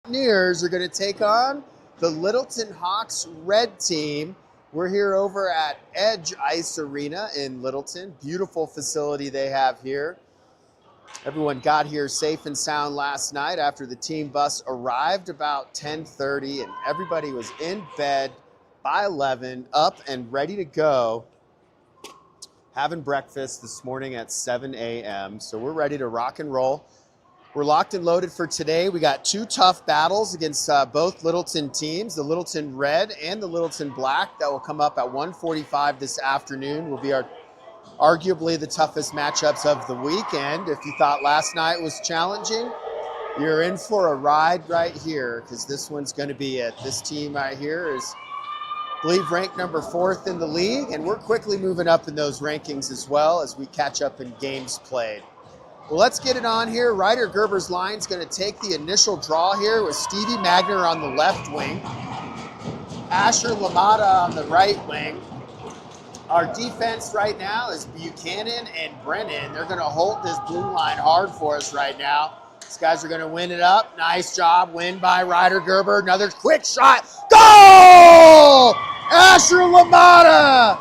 Mountaineers are going to take on the Littleton Hawks red team. We're here over at Edge Ice Arena in Littleton. Beautiful facility they have here. Everyone got here safe and sound last night after the team bus arrived about 10:30, and everybody was in bed by 11, up and ready to go, having breakfast this morning at 7 a.m. So we're ready to rock and roll. We're locked and loaded for today. We got two tough battles against both Littleton teams, the Littleton Red and the Littleton Black, that will come up at 1:45 this afternoon. Will be arguably the toughest matchups of the weekend. If you thought last night was challenging, you're in for a ride right here, because this one's going to be it. This team right here is, I believe, ranked number 4th in the league, and we're quickly moving up in those rankings as well as we catch up in games played. Well, let's get it on here. Ryder Gerber's line's going to take the initial draw here with Stevie Magner on the left wing, Asher Lamada on the right wing. Our defense right now is Buchanan and Brennan. They're going to hold this blue line hard for us right now. These guys are going to win it up. Nice job. Win by Ryder Gerber. Another quick shot. Goal! Asher Lamada!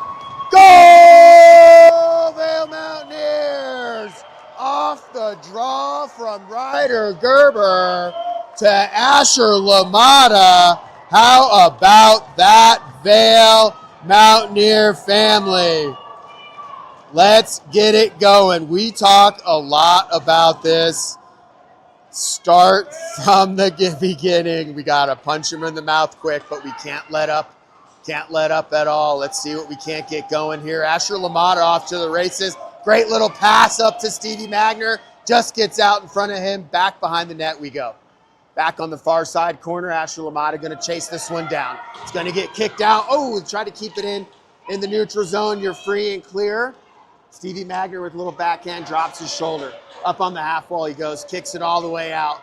Goal! Vail Mountaineers! Off the draw from Ryder Gerber to Asher Lamada. How about that, Vail Mountaineer family? Let's get it going. We talk a lot about this. Start from the beginning. We got to punch him in the mouth quick, but we can't let up. Can't let up at all. Let's see what we can't get going here. Asher Lamada off to the races. Great little pass up to Stevie Magner. Just gets out in front of him. Back behind the net we go. Back on the far side corner, Asher Lamada going to chase this one down. It's going to get kicked out. Oh, try to keep it in the neutral zone. You're free and clear. Stevie Magner with a little backhand drops his shoulder. Up on the half wall he goes, kicks it all the way out.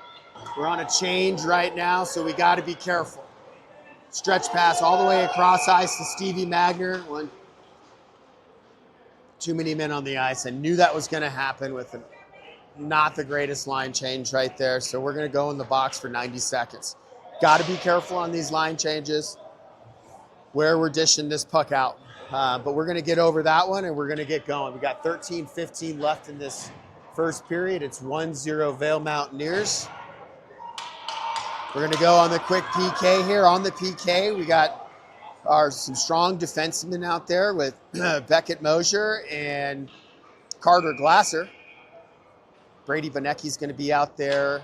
We're on a change right now, so we got to be careful. Stretch pass all the way across ice to Stevie Magner. Too many men on the ice. I knew that was going to happen with not the greatest line change right there. So we're going to go in the box for 90 seconds. Got to be careful on these line changes where we're dishing this puck out. But we're going to get over that one, and we're going to get going. We got 13-15 left in this first period. It's 1-0 Vail Mountaineers. We're going to go on the quick PK here. On the PK, we got some strong defensemen out there with Beckett Mosier and Carter Glasser. Brady Vanecki's going to be out there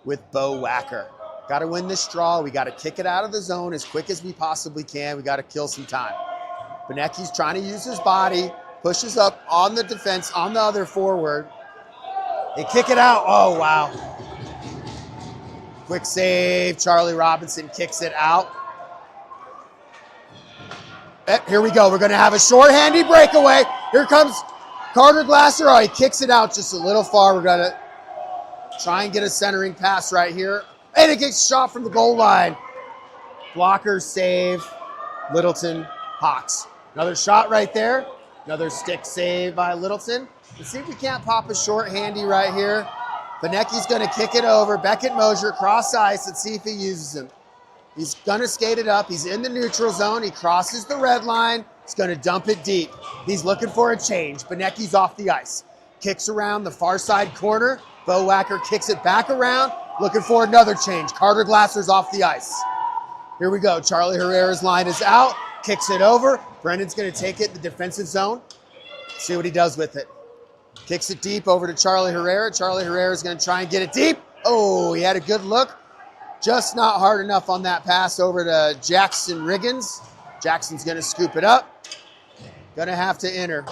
with Bo Wacker. Got to win this draw. We got to kick it out of the zone as quick as we possibly can. We got to kill some time. Vanecki's trying to use his body, pushes up on the defense, on the other forward. They kick it out. Oh, wow. Quick save. Charlie Robinson kicks it out. Here we go. We're going to have a short-handy breakaway. Here comes Carter Glasser. Oh, he kicks it out just a little far. We're going to try and get a centering pass right here. And it gets shot from the goal line. Blocker save. Littleton Hawks. Another shot right there. Another stick save by Littleton. Let's see if we can't pop a short-handy right here. Vanecki's going to kick it over. Beckett Mosier cross ice. Let's see if he uses him. He's going to skate it up. He's in the neutral zone. He crosses the red line. He's going to dump it deep. He's looking for a change. Vanecki's off the ice. Kicks around the far side corner. Bo Wacker kicks it back around. Looking for another change. Carter Glasser's off the ice. Here we go. Charlie Herrera's line is out. Kicks it over. Brendan's going to take it in the defensive zone. See what he does with it. Kicks it deep over to Charlie Herrera. Charlie Herrera's going to try and get it deep. Oh, he had a good look. Just not hard enough on that pass over to Jackson Riggins. Jackson's going to scoop it up. Going to have to enter.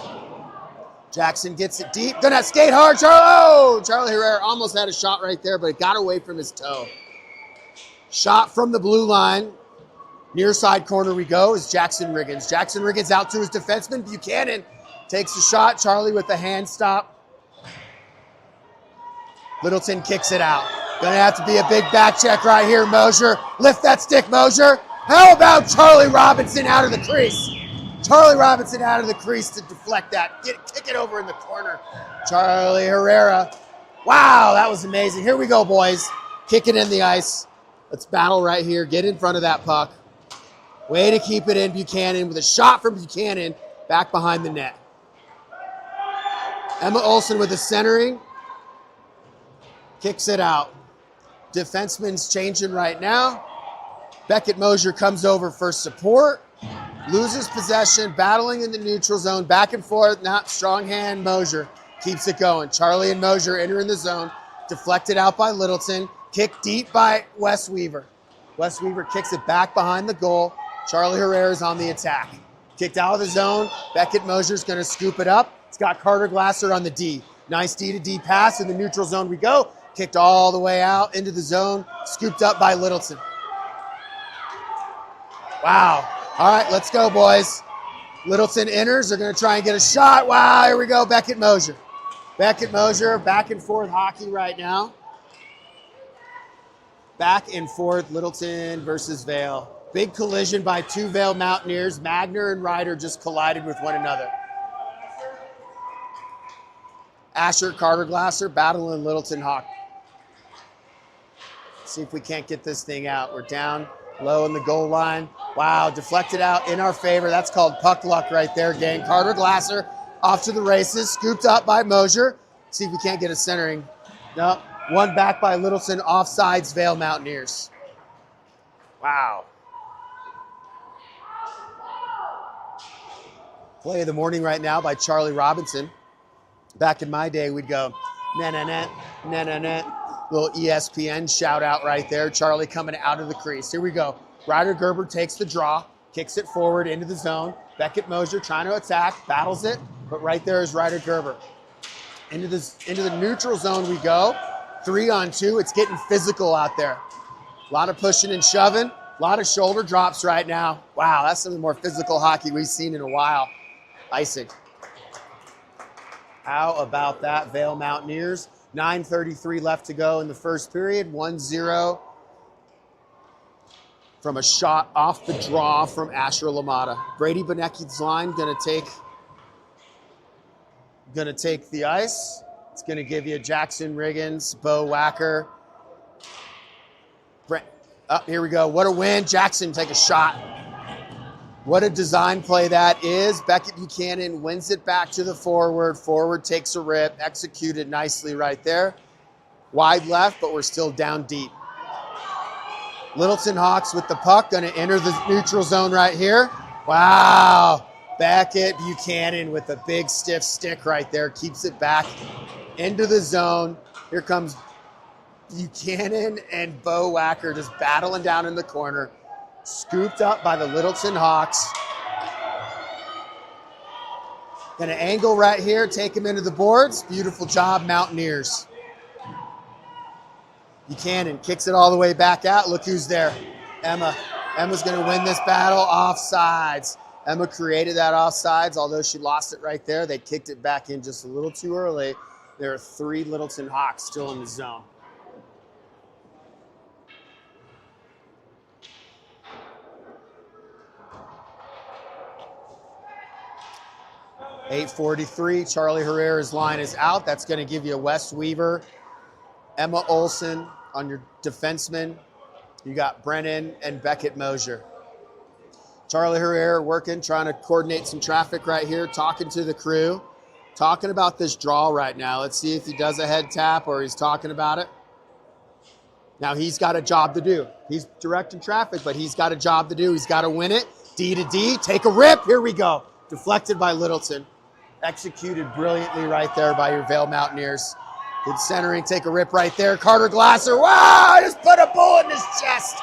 Jackson gets it deep. Going to skate hard. Charlie Herrera almost had a shot right there, but it got away from his toe. Shot from the blue line. Near side corner we go is Jackson Riggins. Jackson Riggins out to his defenseman. Buchanan takes a shot. Charlie with the hand stop. Littleton kicks it out. Gonna have to be a big back check right here, Mosier. Lift that stick, Mosier. How about Charlie Robinson out of the crease? Charlie Robinson out of the crease to deflect that. Kick it over in the corner. Charlie Herrera. Wow, that was amazing. Here we go, boys. Kick it in the ice. Let's battle right here. Get in front of that puck. Way to keep it in, Buchanan, with a shot from Buchanan back behind the net. Emma Olsen with the centering. Kicks it out. Defenseman's changing right now. Beckett Mosier comes over for support. Loses possession, battling in the neutral zone, back and forth. Not strong hand, Mosier keeps it going. Charlie and Mosier enter in the zone. Deflected out by Littleton. Kicked deep by Wes Weaver. Wes Weaver kicks it back behind the goal. Charlie Herrera's on the attack. Kicked out of the zone. Beckett Mosier's going to scoop it up. It's got Carter Glasser on the D. Nice D to D pass. In the neutral zone we go. Kicked all the way out into the zone. Scooped up by Littleton. Wow. All right, let's go, boys. Littleton enters. They're going to try and get a shot. Wow, here we go. Beckett Mosier. Beckett Mosier, back and forth hockey right now. Back and forth, Littleton versus Vail. Big collision by two Vail Mountaineers. Magner and Ryder just collided with one another. Asher, Carter Glasser battling Littleton hockey. See if we can't get this thing out. We're down low in the goal line. Wow, deflected out in our favor. That's called puck luck right there, gang. Carter Glasser off to the races. Scooped up by Mosier. See if we can't get a centering. No, one back by Littleton. Offsides, Vail Mountaineers. Wow. Play of the morning right now by Charlie Robinson. Back in my day, we'd go, na-na-na, na-na-na. Little ESPN shout out right there. Charlie coming out of the crease. Here we go. Ryder Gerber takes the draw, kicks it forward into the zone. Beckett Mosier trying to attack, battles it, but right there is Ryder Gerber. Into the neutral zone we go. 3-on-2. It's getting physical out there. A lot of pushing and shoving. A lot of shoulder drops right now. Wow, that's some of the more physical hockey we've seen in a while. Icing. How about that, Vail Mountaineers? 9:33 left to go in the first period. 1-0 from a shot off the draw from Asher Lamada. Brady Benecki's line gonna take the ice. It's gonna give you Jackson Riggins, Bo Wacker. Here we go. What a win. Jackson take a shot. What a design play that is. Beckett Buchanan wins it back to the forward. Forward takes a rip. Executed nicely right there. Wide left, but we're still down deep. Littleton Hawks with the puck. Going to enter the neutral zone right here. Wow. Beckett Buchanan with a big stiff stick right there. Keeps it back into the zone. Here comes Buchanan and Bo Wacker just battling down in the corner. Scooped up by the Littleton Hawks. Gonna angle right here, take him into the boards. Beautiful job, Mountaineers. Buchanan kicks it all the way back out. Look who's there. Emma. Emma's gonna win this battle. Offsides. Emma created that offsides, although she lost it right there. They kicked it back in just a little too early. There are 3 Littleton Hawks still in the zone. .843, Charlie Herrera's line is out. That's going to give you Wes Weaver, Emma Olsen on your defenseman. You got Brennan and Beckett Mosier. Charlie Herrera working, trying to coordinate some traffic right here, talking to the crew, talking about this draw right now. Let's see if he does a head tap or he's talking about it. Now he's got a job to do. He's directing traffic, but he's got a job to do. He's got to win it. D to D, take a rip. Here we go. Deflected by Littleton. Executed brilliantly right there by your Vail Mountaineers. Good centering, take a rip right there. Carter Glasser, wow, I just put a bullet in his chest.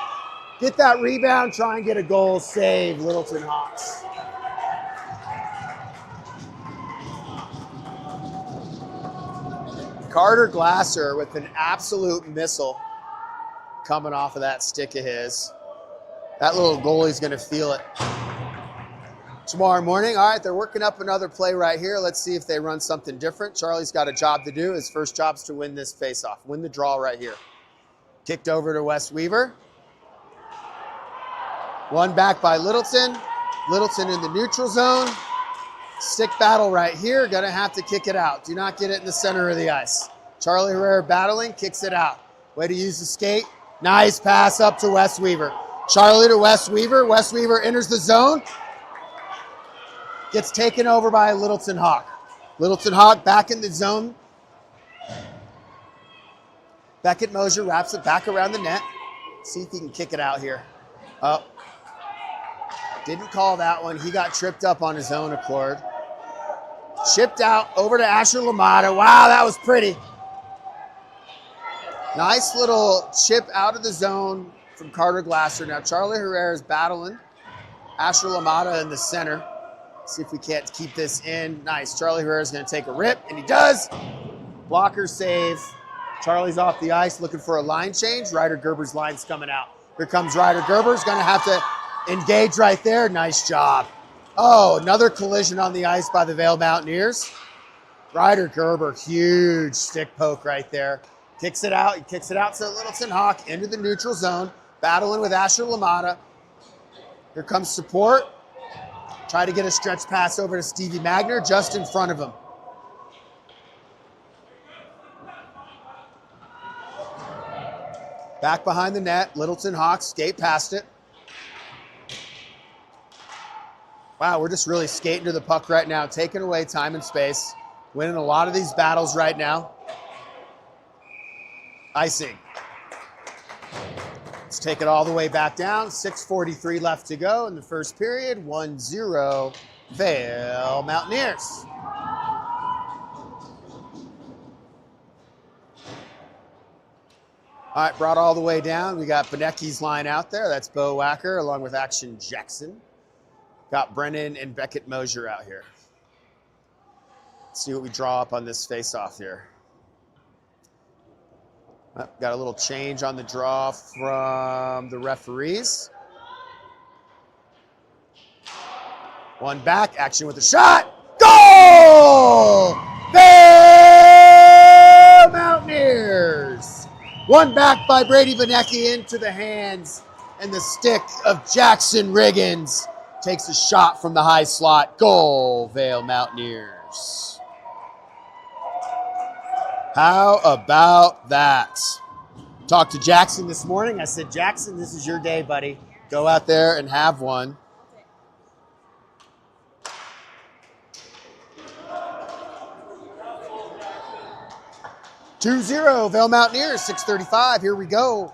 Get that rebound, try and get a goal, save Littleton Hawks. Carter Glasser with an absolute missile coming off of that stick of his. That little goalie's gonna feel it. Tomorrow morning, all right, they're working up another play right here. Let's see if they run something different. Charlie's got a job to do. His first job's to win this faceoff, win the draw right here. Kicked over to Wes Weaver. One back by Littleton. Littleton in the neutral zone. Stick battle right here. Gonna have to kick it out. Do not get it in the center of the ice. Charlie Herrera battling, kicks it out. Way to use the skate. Nice pass up to Wes Weaver. Charlie to Wes Weaver. Wes Weaver enters the zone. Gets taken over by Littleton Hawk. Littleton Hawk back in the zone. Beckett Mosier wraps it back around the net. See if he can kick it out here. Oh, didn't call that one. He got tripped up on his own accord. Chipped out over to Asher LaMotta. Wow, that was pretty. Nice little chip out of the zone from Carter Glasser. Now Charlie Herrera is battling Asher LaMotta in the center. See if we can't keep this in. Nice. Charlie Herrera is going to take a rip, and he does. Blocker save. Charlie's off the ice looking for a line change. Ryder Gerber's line's coming out. Here comes Ryder Gerber. He's going to have to engage right there. Nice job. Oh, another collision on the ice by the Vail Mountaineers. Ryder Gerber, huge stick poke right there. Kicks it out. He kicks it out to Littleton Hawk into the neutral zone. Battling with Asher LaMotta. Here comes support. Try to get a stretch pass over to Stevie Magner just in front of him. Back behind the net. Littleton Hawks skate past it. Wow, we're just really skating to the puck right now, taking away time and space, winning a lot of these battles right now. Icing. Let's take it all the way back down. 6:43 left to go in the first period. 1-0 Vail Mountaineers. All right, brought all the way down. We got Benecki's line out there. That's Bo Wacker along with Action Jackson. Got Brennan and Beckett Mosier out here. Let's see what we draw up on this face-off here. Got a little change on the draw from the referees. One back, action with a shot. Goal! Vail Mountaineers! One back by Brady Benecki into the hands and the stick of Jackson Riggins. Takes a shot from the high slot. Goal, Vail Mountaineers. How about that? Talked to Jackson this morning. I said, Jackson, this is your day, buddy. Go out there and have one. (2-0) Vail Mountaineers, 6:35. Here we go.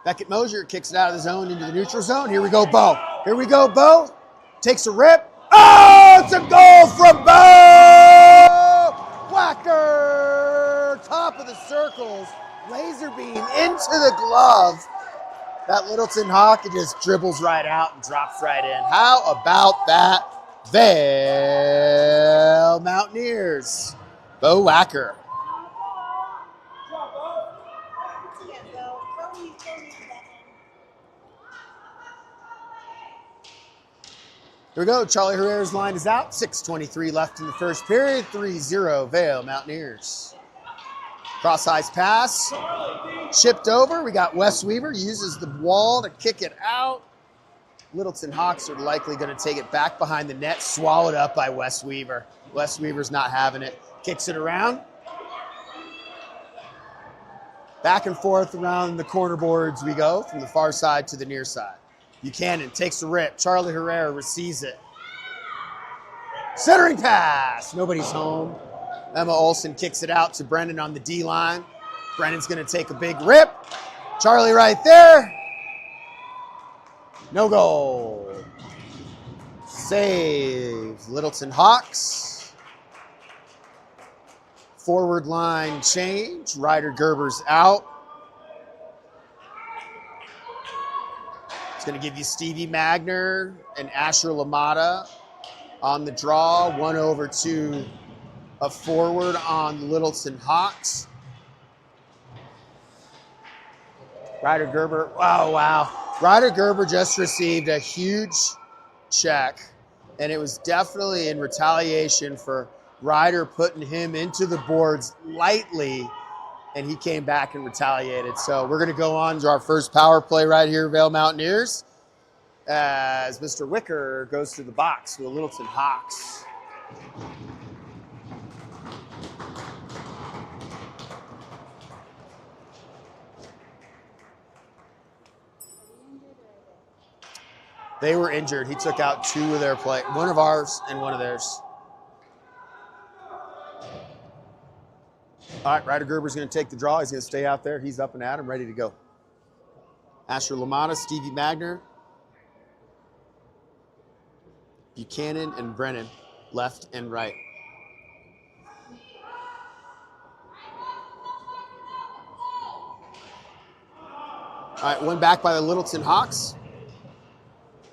Beckett Mosier kicks it out of the zone into the neutral zone. Here we go, Bo. Here we go, Bo. Takes a rip. Oh, it's a goal from Bo! Wacker! Top of the circles. Laser beam into the glove. That Littleton Hawk, it just dribbles right out and drops right in. How about that? Vail Mountaineers. Bo Wacker. Here we go. Charlie Herrera's line is out. 6:23 left in the first period. 3-0 Vail Mountaineers. Cross ice pass. Chipped over. We got Wes Weaver. Uses the wall to kick it out. Littleton Hawks are likely going to take it back behind the net. Swallowed up by Wes Weaver. Wes Weaver's not having it. Kicks it around. Back and forth around the corner boards we go from the far side to the near side. Buchanan takes a rip. Charlie Herrera receives it. Centering pass. Nobody's home. Emma Olsen kicks it out to Brennan on the D line. Brennan's going to take a big rip. Charlie right there. No goal. Save. Littleton Hawks. Forward line change. Ryder Gerber's out. It's going to give you Stevie Magner and Asher LaMotta on the draw. 1 over to a forward on Littleton Hawks. Ryder Gerber, oh wow. Ryder Gerber just received a huge check, and it was definitely in retaliation for Ryder putting him into the boards lightly, and he came back and retaliated. So we're going to go on to our first power play right here, Vail Mountaineers, as Mr. Wicker goes to the box with the Littleton Hawks. They were injured. He took out 2 of their play, 1 of ours and 1 of theirs. All right, Ryder Gerber's going to take the draw. He's going to stay out there. He's up and at him, ready to go. Asher LaMotta, Stevie Magner, Buchanan, and Brennan, left and right. All right, one back by the Littleton Hawks.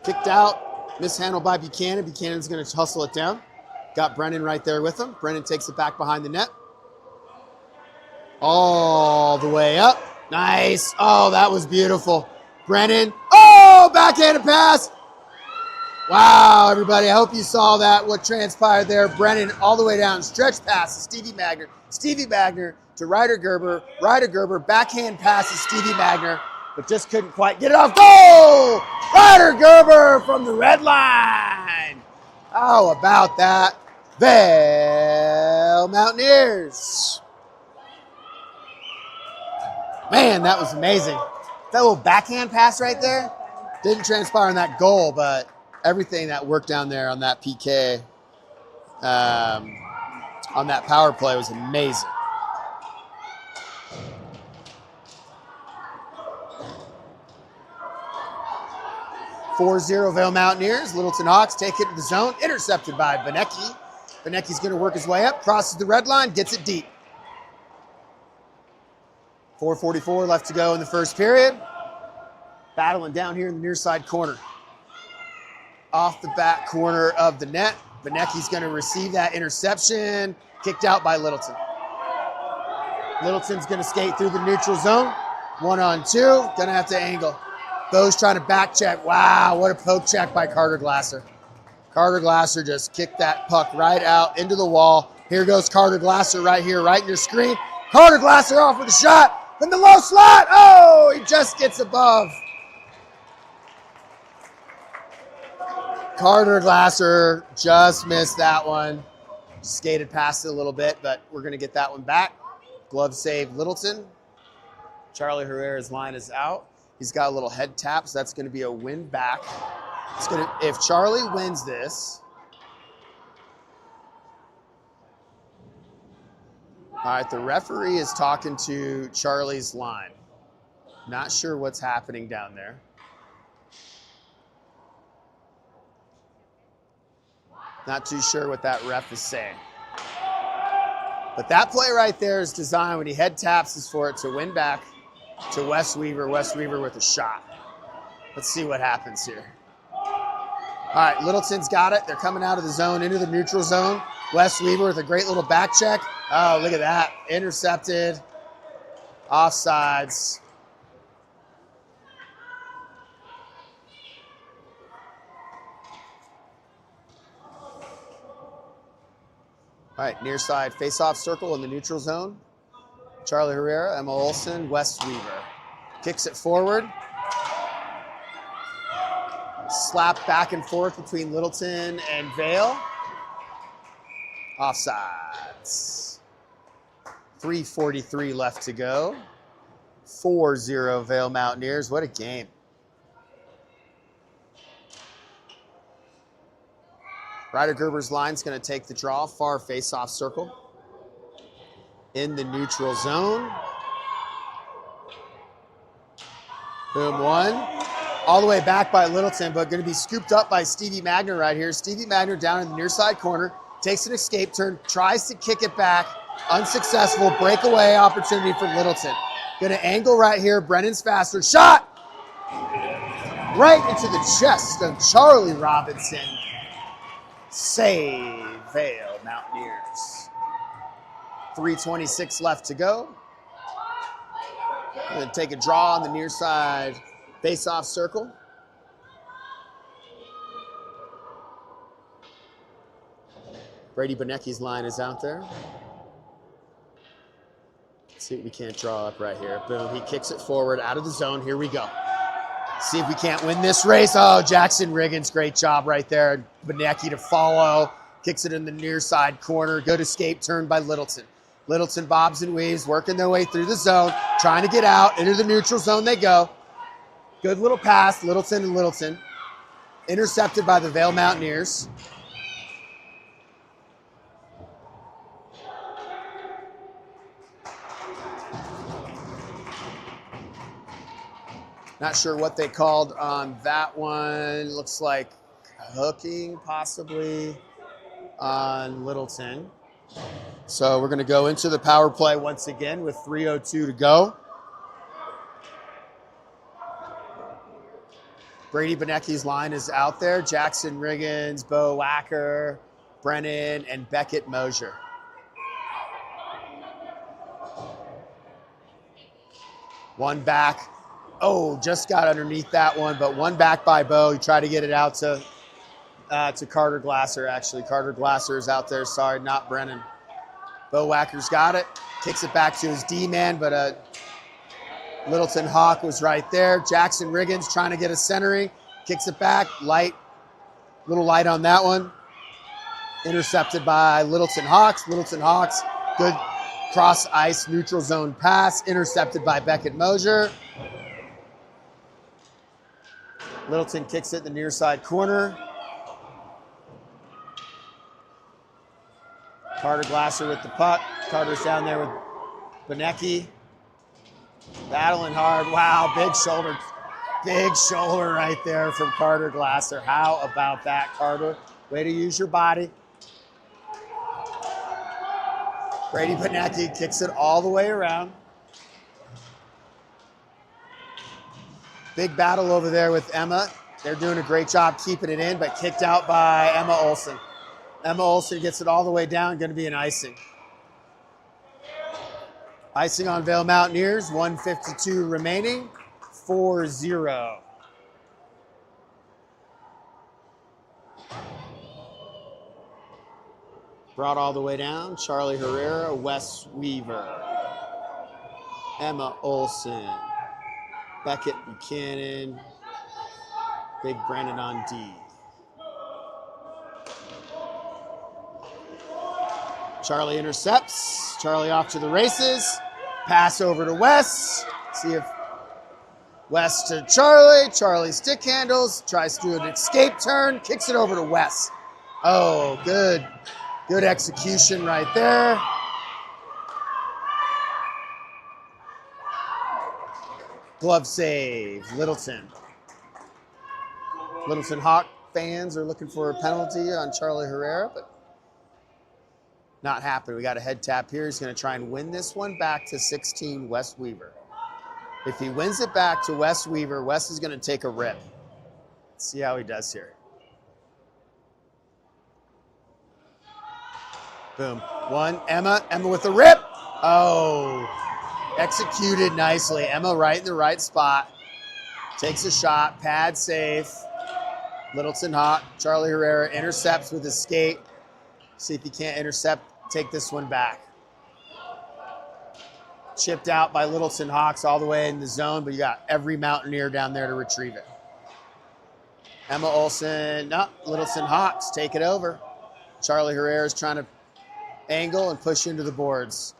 Kicked out, mishandled by Buchanan. Buchanan's going to hustle it down. Got Brennan right there with him. Brennan takes it back behind the net. All the way up. Nice. Oh, that was beautiful. Brennan. Oh, backhanded pass. Wow, everybody. I hope you saw that, what transpired there. Brennan all the way down. Stretch pass to Stevie Magner. Stevie Magner to Ryder Gerber. Ryder Gerber, backhand pass to Stevie Magner, but just couldn't quite get it off. Goal! Ryder Gerber from the red line. How about that? Vail Mountaineers. Man, that was amazing. That little backhand pass right there didn't transpire in that goal, but everything that worked down there on that PK, on that power play was amazing. (4-0) Vail Mountaineers. Littleton Hawks take it to the zone. Intercepted by Benecki. Benecki's going to work his way up, crosses the red line, gets it deep. 4:44 left to go in the first period. Battling down here in the near side corner. Off the back corner of the net. Benecki's going to receive that interception. Kicked out by Littleton. Littleton's going to skate through the neutral zone. 1-on-2. Going to have to angle. Bo's trying to back check. Wow, what a poke check by Carter Glasser. Carter Glasser just kicked that puck right out into the wall. Here goes Carter Glasser right here, right in your screen. Carter Glasser off with a shot. In the low slot. Oh, he just gets above. Carter Glasser just missed that one. Skated past it a little bit, but we're going to get that one back. Glove save Littleton. Charlie Herrera's line is out. He's got a little head tap, so that's going to be a win back. It's going to, if Charlie wins this, all right, the referee is talking to Charlie's line. Not sure what's happening down there. Not too sure what that ref is saying. But that play right there is designed when he head taps is for it to win back to Wes Weaver. Wes Weaver with a shot. Let's see what happens here. All right, Littleton's got it. They're coming out of the zone into the neutral zone. Wes Weaver with a great little back check. Oh, look at that. Intercepted. Offsides. All right, near side face-off circle in the neutral zone. Charlie Herrera, Emma Olsen, Wes Weaver. Kicks it forward. Slap back and forth between Littleton and Vail. Offsides. 3:43 left to go. 4-0 Vail Mountaineers. What a game. Ryder Gerber's line's going to take the draw. Far face-off circle. In the neutral zone. Boom, one. All the way back by Littleton, but going to be scooped up by Stevie Magner right here. Stevie Magner down in the near side corner. Takes an escape turn. Tries to kick it back. Unsuccessful. Breakaway opportunity for Littleton. Going to angle right here. Brennan's faster. Shot! Right into the chest of Charlie Robinson. Save Vail Mountaineers. 3:26 left to go. Going to take a draw on the near side face-off circle. Brady Benecki's line is out there. Let's see if we can't draw up right here. Boom, he kicks it forward out of the zone. Here we go. See if we can't win this race. Oh, Jackson Riggins, great job right there. Benecki to follow. Kicks it in the near side corner. Good escape turn by Littleton. Littleton bobs and weaves, working their way through the zone, trying to get out. Into the neutral zone they go. Good little pass, Littleton and Littleton. Intercepted by the Vail Mountaineers. Not sure what they called on that one. Looks like hooking possibly on Littleton. So we're going to go into the power play once again with 3:02 to go. Brady Benecki's line is out there. Jackson Riggins, Bo Wacker, Brennan, and Beckett Mosier. One back. Oh, just got underneath that one, but one back by Bo. He tried to get it out to Carter Glasser, actually. Carter Glasser is out there. Sorry, not Brennan. Bo Wacker's got it. Kicks it back to his D-man, but Littleton Hawk was right there. Jackson Riggins trying to get a centering. Kicks it back. Little light on that one. Intercepted by Littleton Hawks. Littleton Hawks, good cross ice neutral zone pass. Intercepted by Beckett Mosier. Littleton kicks it in the near side corner. Carter Glasser with the puck. Carter's down there with Benecki. Battling hard. Wow, big shoulder. Big shoulder right there from Carter Glasser. How about that, Carter? Way to use your body. Brady Benecki kicks it all the way around. Big battle over there with Emma. They're doing a great job keeping it in, but kicked out by Emma Olsen. Emma Olsen gets it all the way down, going to be an icing. Icing on Vail Mountaineers, 1:52 remaining, 4-0. Brought all the way down, Charlie Herrera, Wes Weaver, Emma Olsen, Beckett Buchanan, Big Brandon on D. Charlie intercepts. Charlie off to the races. Pass over to Wes. See if Wes to Charlie. Charlie stick handles. Tries to do an escape turn. Kicks it over to Wes. Oh, good. Good execution right there. Glove save. Littleton. Littleton Hawk fans are looking for a penalty on Charlie Herrera, but not happening. We got a head tap here. He's going to try and win this one back to 16, Wes Weaver. If he wins it back to Wes Weaver, Wes is going to take a rip. Let's see how he does here. Boom. One. Emma with the rip. Oh, executed nicely. Emma right in the right spot. Takes a shot. Pad safe. Littleton Hawk. Charlie Herrera intercepts with his skate. See if he can't intercept. Take this one back. Chipped out by Littleton Hawks all the way in the zone, but you got every Mountaineer down there to retrieve it. Emma Olsen, no, Littleton Hawks take it over. Charlie Herrera is trying to angle and push into the boards.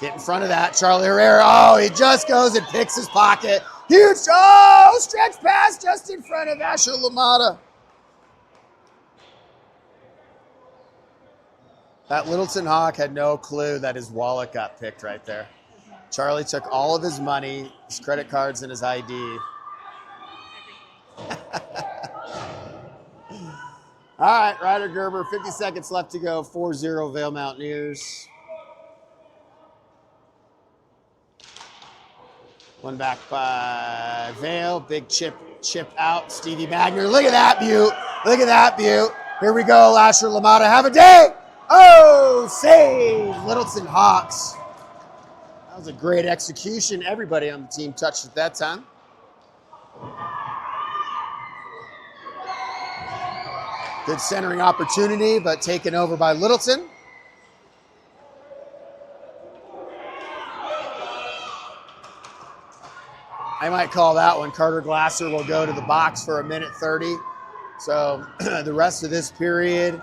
Get in front of that. Charlie Herrera, oh, he just goes and picks his pocket. Huge, oh, stretch pass just in front of Asher LaMotta. That Littleton Hawk had no clue that his wallet got picked right there. Charlie took all of his money, his credit cards, and his ID. All right, Ryder Gerber, 50 seconds left to go, 4-0 Vail Mountaineers. One back by Vail, big chip out, Stevie Magner. Look at that beaut, look at that beaut. Here we go, Asher LaMotta, have a day. Oh, save, Littleton Hawks. That was a great execution. Everybody on the team touched it that time. Good centering opportunity, but taken over by Littleton. I might call that one. Carter Glasser will go to the box for 1:30. So the rest of this period,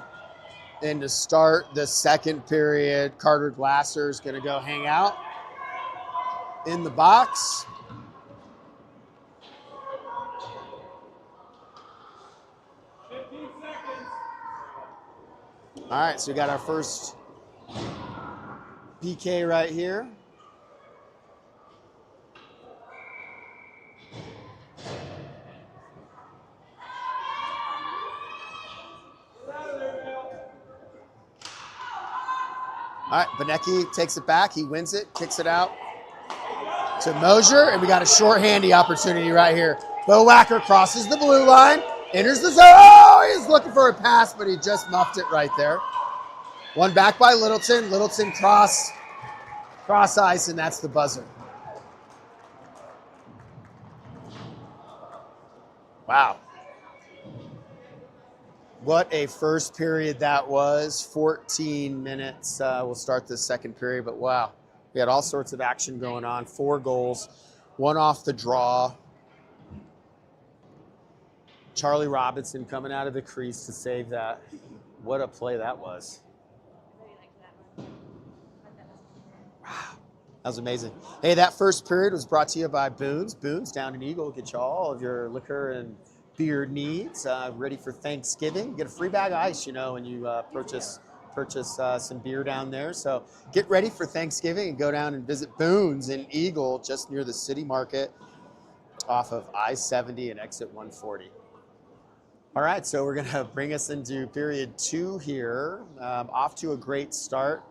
and to start the second period, Carter Glasser is going to go hang out in the box. All right, so we got our first PK right here. All right, Benecki takes it back. He wins it, kicks it out to Mosier, and we got a short handy opportunity right here. Bo Wacker crosses the blue line, enters the zone. Oh, he's looking for a pass, but he just muffed it right there. One back by Littleton. Littleton cross ice, and that's the buzzer. Wow. What a first period that was. 14 minutes. We'll start the second period, but wow. We had all sorts of action going on. 4 goals, 1 off the draw. Charlie Robinson coming out of the crease to save that. What a play that was. Wow, that was amazing. Hey, that first period was brought to you by Boone's. Boone's down in Eagle. Get you all of your liquor and beer needs ready for Thanksgiving. You get a free bag of ice, when you purchase some beer down there. So get ready for Thanksgiving and go down and visit Boone's in Eagle, just near the city market off of I-70 and exit 140. All right, so we're going to bring us into period 2 here. Off to a great start.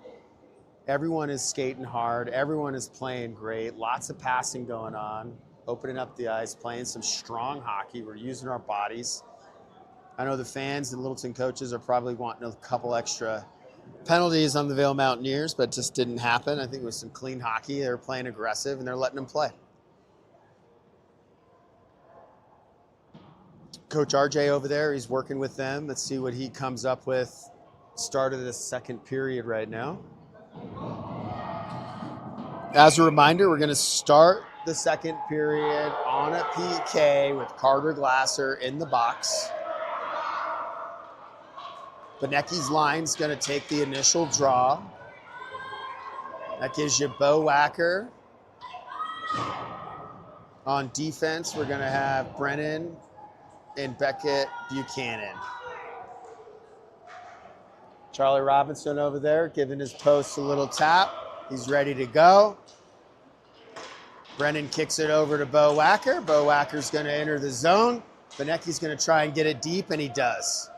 Everyone is skating hard. Everyone is playing great. Lots of passing going on. Opening up the ice, playing some strong hockey. We're using our bodies. I know the fans and Littleton coaches are probably wanting a couple extra penalties on the Vail Mountaineers, but it just didn't happen. I think it was some clean hockey. They were playing aggressive, and they're letting them play. Coach RJ over there, he's working with them. Let's see what he comes up with. Start of the second period right now. As a reminder, we're going to start the second period on a PK with Carter Glasser in the box. Benecki's line's going to take the initial draw. That gives you Bo Wacker. On defense, we're going to have Brennan and Beckett Buchanan. Charlie Robinson over there giving his post a little tap. He's ready to go. Brennan kicks it over to Bo Wacker. Bo Wacker's going to enter the zone. Benecki's going to try and get it deep, and he does.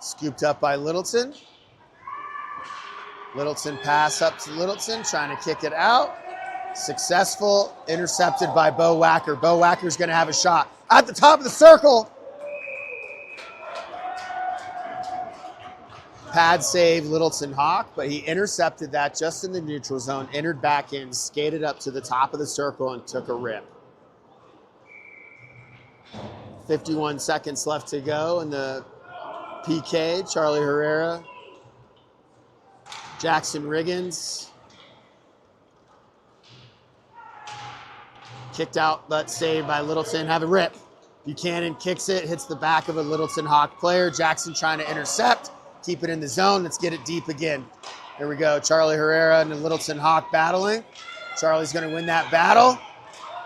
Scooped up by Littleton. Littleton pass up to Littleton, trying to kick it out. Successful, intercepted by Bo Wacker. Bo Wacker's going to have a shot at the top of the circle. Pad save Littleton Hawk, but he intercepted that just in the neutral zone, entered back in, skated up to the top of the circle, and took a rip. 51 seconds left to go in the PK. Charlie Herrera, Jackson Riggins. Kicked out, but saved by Littleton. Have a rip. Buchanan kicks it, hits the back of a Littleton Hawk player. Jackson trying to intercept. Keep it in the zone. Let's get it deep again. Here we go. Charlie Herrera and the Littleton Hawk battling. Charlie's going to win that battle.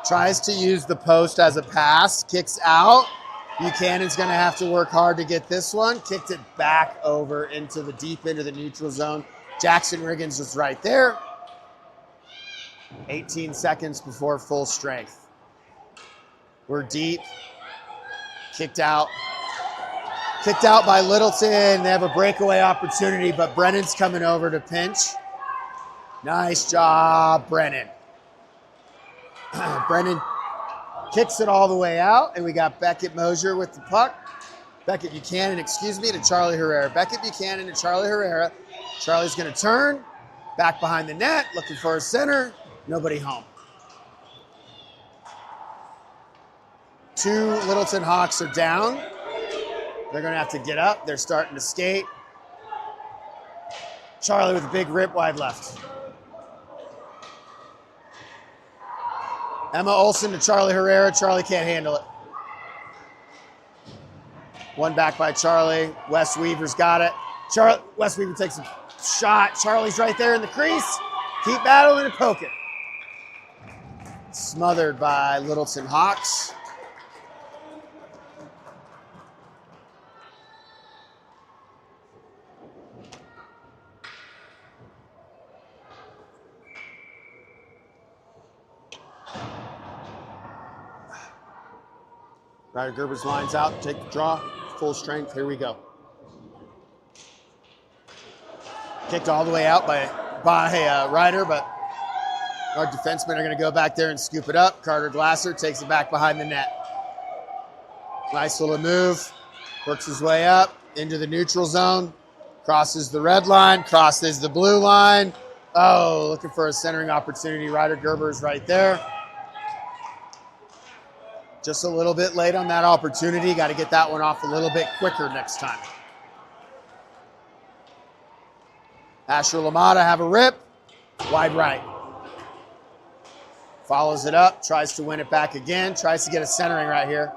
Tries to use the post as a pass. Kicks out. Buchanan's going to have to work hard to get this one. Kicked it back over into the deep end of the neutral zone. Jackson Riggins was right there. 18 seconds before full strength. We're deep. Kicked out. Kicked out by Littleton. They have a breakaway opportunity, but Brennan's coming over to pinch. Nice job, Brennan. Brennan kicks it all the way out, and we got Beckett Mosier with the puck. Beckett Buchanan, to Charlie Herrera. Beckett Buchanan to Charlie Herrera. Charlie's going to turn, back behind the net, looking for a center. Nobody home. 2 Littleton Hawks are down. They're going to have to get up. They're starting to skate. Charlie with a big rip wide left. Emma Olsen to Charlie Herrera. Charlie can't handle it. One back by Charlie. Wes Weaver's got it. Wes Weaver takes a shot. Charlie's right there in the crease. Keep battling and poking. Smothered by Littleton Hawks. – . 2 Ryder Gerber's lines out, take the draw, full strength, here we go. Kicked all the way out by Ryder, but our defensemen are going to go back there and scoop it up. Carter Glasser takes it back behind the net. Nice little move, works his way up into the neutral zone, crosses the red line, crosses the blue line. Oh, looking for a centering opportunity. Ryder Gerber is right there. Just a little bit late on that opportunity. Got to get that one off a little bit quicker next time. Asher LaMotta have a rip. Wide right. Follows it up, tries to win it back again, tries to get a centering right here.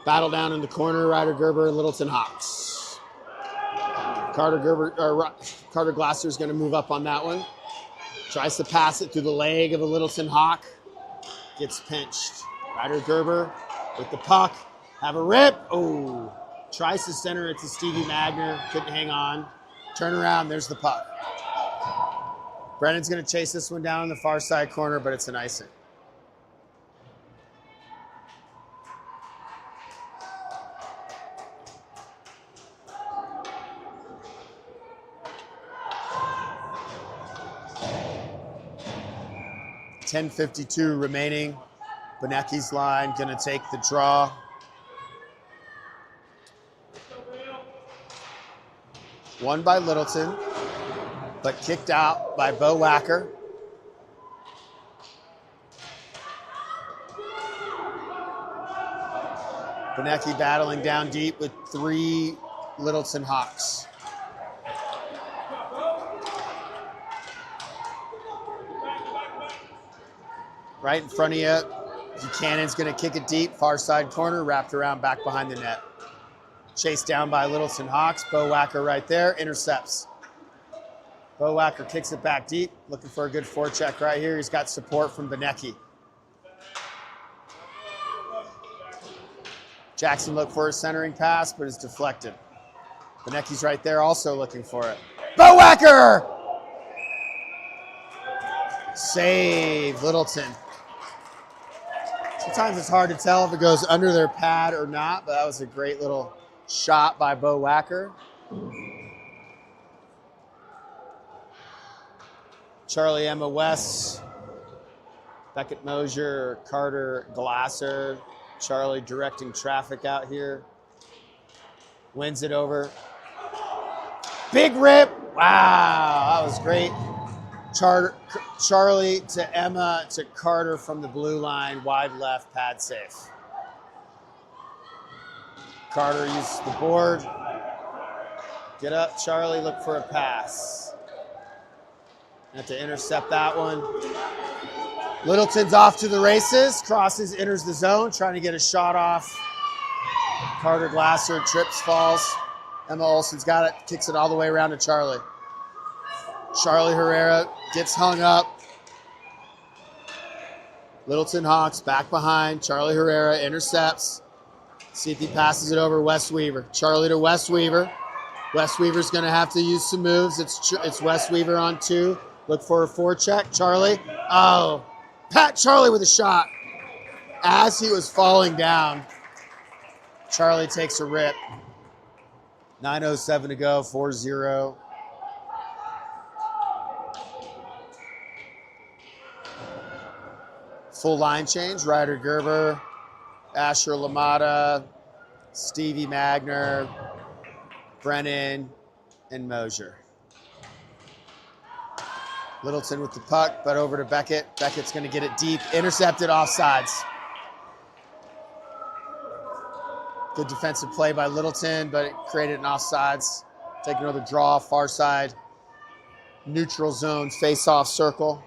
Battle down in the corner, Ryder Gerber and Littleton Hawks. Carter Glasser is going to move up on that one. Tries to pass it through the leg of a Littleton Hawk. Gets pinched. Ryder Gerber with the puck. Have a rip. Oh, tries to center it to Stevie Magner. Couldn't hang on. Turn around. There's the puck. Brennan's going to chase this one down in the far side corner, but it's an icing. .10:52 remaining. Benecki's line going to take the draw. Won by Littleton, but kicked out by Bo Wacker. Benecki battling down deep with 3 Littleton Hawks. Right in front of you, Buchanan's going to kick it deep, far side corner, wrapped around back behind the net. Chased down by Littleton Hawks. Bo Wacker right there, intercepts. Bo Wacker kicks it back deep, looking for a good forecheck right here. He's got support from Benecki. Jackson looked for a centering pass, but is deflected. Benecki's right there, also looking for it. Bo Wacker! Save, Littleton. Sometimes it's hard to tell if it goes under their pad or not, but that was a great little shot by Bo Wacker. Charlie Emma West, Beckett Mosier, Carter Glasser. Charlie directing traffic out here. Wins it over. Big rip. Wow, that was great. Charlie to Emma to Carter from the blue line, wide left, pad safe. Carter uses the board. Get up, Charlie, look for a pass. Have to intercept that one. Littleton's off to the races, crosses, enters the zone, trying to get a shot off. Carter Glasser trips, falls. Emma Olsen's got it, kicks it all the way around to Charlie. Charlie Herrera gets hung up. Littleton Hawks back behind. Charlie Herrera intercepts. See if he passes it over Wes Weaver. Charlie to Wes Weaver. Wes Weaver's going to have to use some moves. It's Wes Weaver on 2. Look for a forecheck. Charlie. Oh, Pat Charlie with a shot. As he was falling down, Charlie takes a rip. 9:07 to go, 4-0. Full line change, Ryder Gerber, Asher LaMotta, Stevie Magner, Brennan, and Mosier. Littleton with the puck, but over to Beckett. Beckett's going to get it deep, intercepted, offsides. Good defensive play by Littleton, but it created an offsides. Take another draw, far side, neutral zone, face-off circle.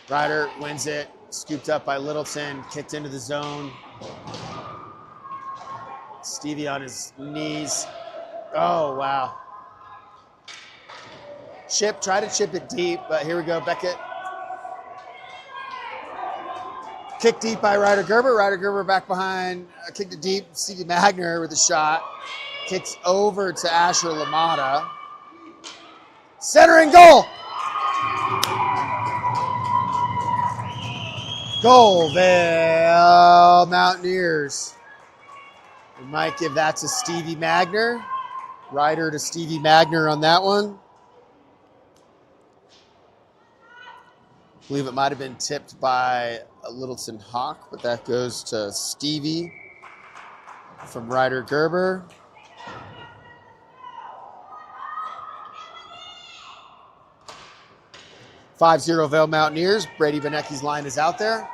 Ryder wins it, scooped up by Littleton, kicked into the zone. Stevie on his knees. Oh, wow. Try to chip it deep, but here we go, Beckett. Kick deep by Ryder Gerber. Ryder Gerber back behind, kicked it deep. Stevie Magner with a shot. Kicks over to Asher LaMotta. Center and goal. Goal, Vail Mountaineers. We might give that to Stevie Magner. Rider to Stevie Magner on that one. I believe it might have been tipped by a Littleton Hawk, but that goes to Stevie from Ryder Gerber. (5-0) Vail Mountaineers. Brady Benecki's line is out there.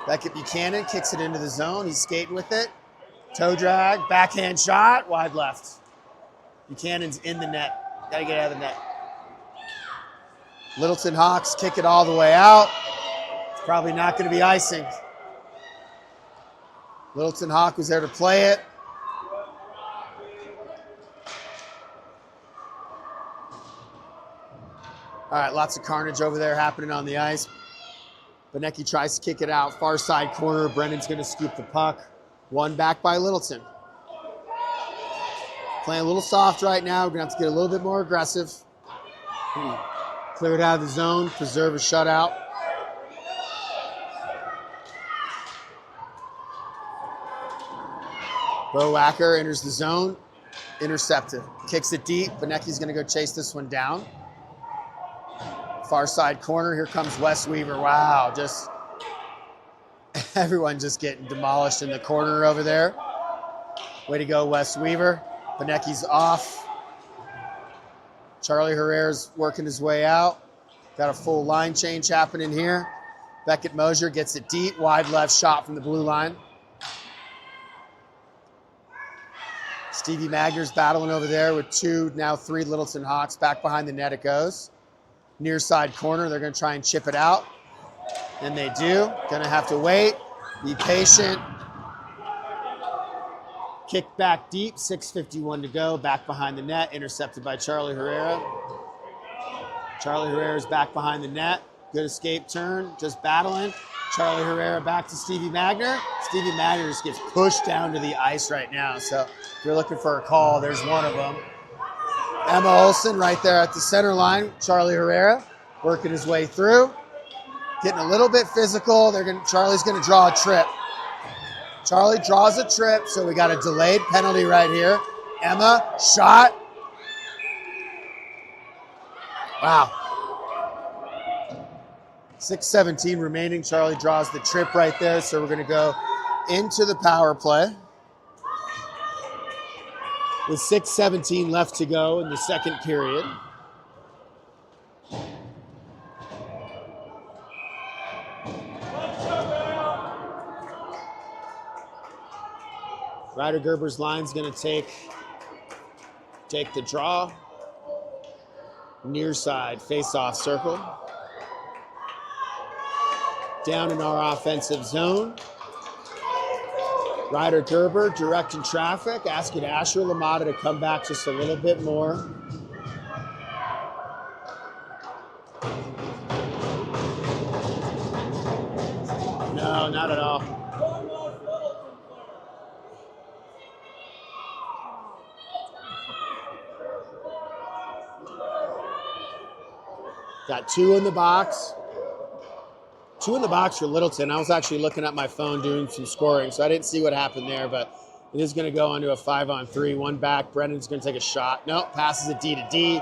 Beckett Buchanan kicks it into the zone. He's skating with it. Toe drag, backhand shot, wide left. Buchanan's in the net. Got to get out of the net. Littleton Hawks kick it all the way out. It's probably not going to be icing. Littleton Hawk was there to play it. All right, lots of carnage over there happening on the ice. Benecki tries to kick it out. Far side corner. Brendan's going to scoop the puck. One back by Littleton. Playing a little soft right now. We're going to have to get a little bit more aggressive. Clear it out of the zone. Preserve a shutout. Bo Wacker enters the zone. Intercepted. Kicks it deep. Benecki's going to go chase this one down. Far side corner. Here comes Wes Weaver. Wow, just everyone just getting demolished in the corner over there. Way to go, Wes Weaver. Benecki's off. Charlie Herrera's working his way out. Got a full line change happening here. Beckett Mosier gets it deep. Wide left shot from the blue line. Stevie Magner's battling over there with now three Littleton Hawks. Back behind the net it goes. Near side corner, they're going to try and chip it out. And they do. Going to have to wait. Be patient. Kick back deep. 6:51 to go. Back behind the net. Intercepted by Charlie Herrera. Charlie Herrera's back behind the net. Good escape turn. Just battling. Charlie Herrera back to Stevie Magner. Stevie Magner just gets pushed down to the ice right now. So if you're looking for a call, there's one of them. Emma Olsen right there at the center line. Charlie Herrera working his way through. Getting a little bit physical. Charlie's going to draw a trip. Charlie draws a trip, so we got a delayed penalty right here. Emma, shot. Wow. 6:17 remaining. Charlie draws the trip right there, so we're going to go into the power play. With 6:17 left to go in the second period. Ryder Gerber's line's going to take the draw. Near side, face-off circle. Down in our offensive zone. Ryder Gerber directing traffic, asking Asher LaMotta to come back just a little bit more. No, not at all. Got two in the box. Two in the box for Littleton. I was actually looking at my phone doing some scoring, so I didn't see what happened there, but it is going to go onto a 5-on-3. One back. Brendan's going to take a shot. No, passes it D to D.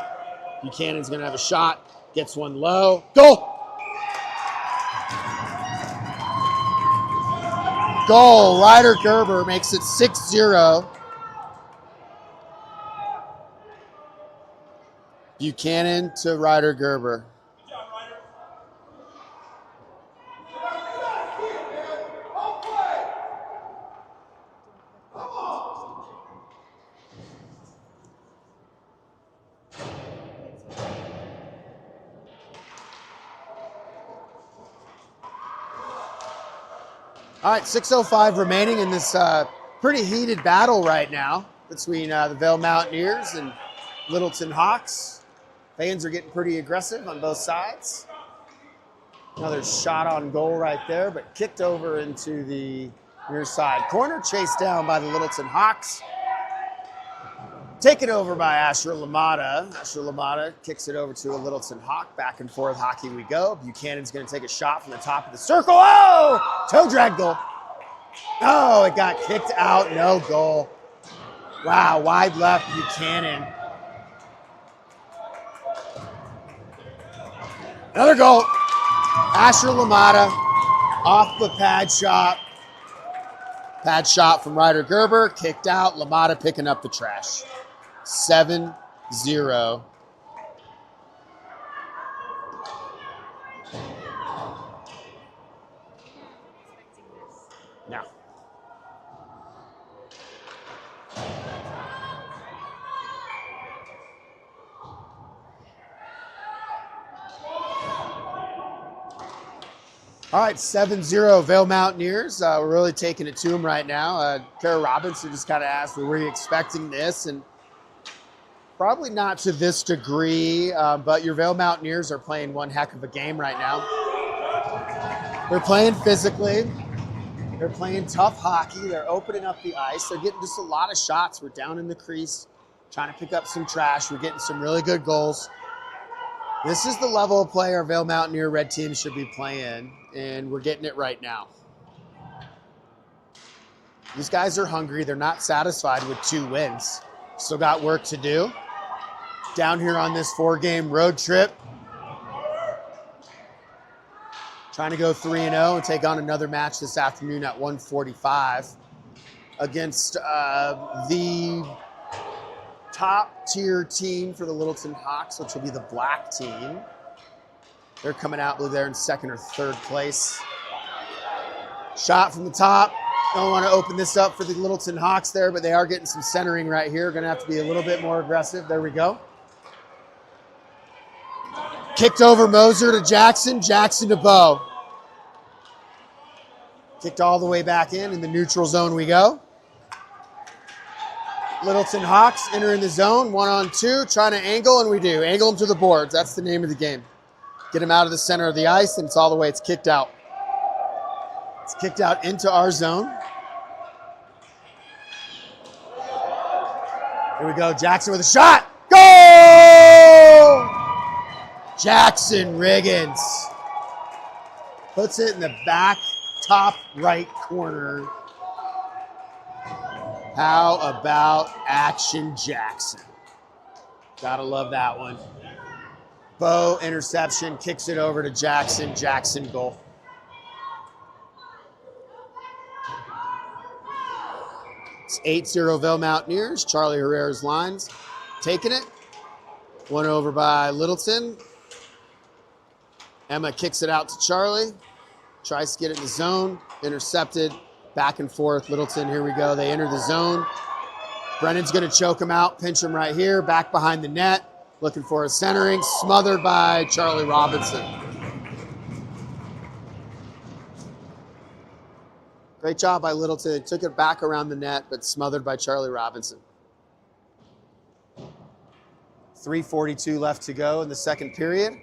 Buchanan's going to have a shot. Gets one low. Goal! Goal. Ryder Gerber makes it 6-0. Buchanan to Ryder Gerber. All right, 6:05 remaining in this pretty heated battle right now between the Vail Mountaineers and Littleton Hawks. Fans are getting pretty aggressive on both sides. Another shot on goal right there, but kicked over into the near side corner, chased down by the Littleton Hawks. Taken over by Asher Lamada. Asher Lamada kicks it over to a Littleton Hawk. Back and forth hockey we go. Buchanan's going to take a shot from the top of the circle. Oh! Toe drag goal. Oh, it got kicked out. No goal. Wow, wide left Buchanan. Another goal. Asher Lamada off the pad shot. Pad shot from Ryder Gerber. Kicked out. Lamada picking up the trash. 7-0. Now. All right, 7-0 Vail Mountaineers. We're really taking it to them right now. Kara Robinson just kind of asked, were you expecting this? And probably not to this degree, but your Vail Mountaineers are playing one heck of a game right now. They're playing physically. They're playing tough hockey. They're opening up the ice. They're getting just a lot of shots. We're down in the crease, trying to pick up some trash. We're getting some really good goals. This is the level of play our Vail Mountaineer red team should be playing, and we're getting it right now. These guys are hungry. They're not satisfied with 2 wins. Still got work to do. Down here on this 4-game road trip. Trying to go 3-0 and take on another match this afternoon at 1:45 against the top-tier team for the Littleton Hawks, which will be the black team. They're coming out, I believe they're in 2nd or 3rd place. Shot from the top. Don't want to open this up for the Littleton Hawks there, but they are getting some centering right here. Going to have to be a little bit more aggressive. There we go. Kicked over Moser to Jackson. Jackson to Bo. Kicked all the way back in the neutral zone we go. Littleton Hawks entering the zone, 1-on-2, trying to angle, and we do. Angle them to the boards. That's the name of the game. Get them out of the center of the ice, and it's all the way. It's kicked out. It's kicked out into our zone. Here we go. Jackson with a shot. Goal! Jackson Riggins puts it in the back top right corner. How about Action Jackson? Gotta love that one. Bo interception, kicks it over to Jackson. Jackson goal. It's 8-0 Vail Mountaineers. Charlie Herrera's lines. Taking it. One over by Littleton. Emma kicks it out to Charlie. Tries to get it in the zone. Intercepted. Back and forth. Littleton, here we go. They enter the zone. Brennan's going to choke him out. Pinch him right here. Back behind the net. Looking for a centering. Smothered by Charlie Robinson. Great job by Littleton. They took it back around the net, but smothered by Charlie Robinson. 3:42 left to go in the second period.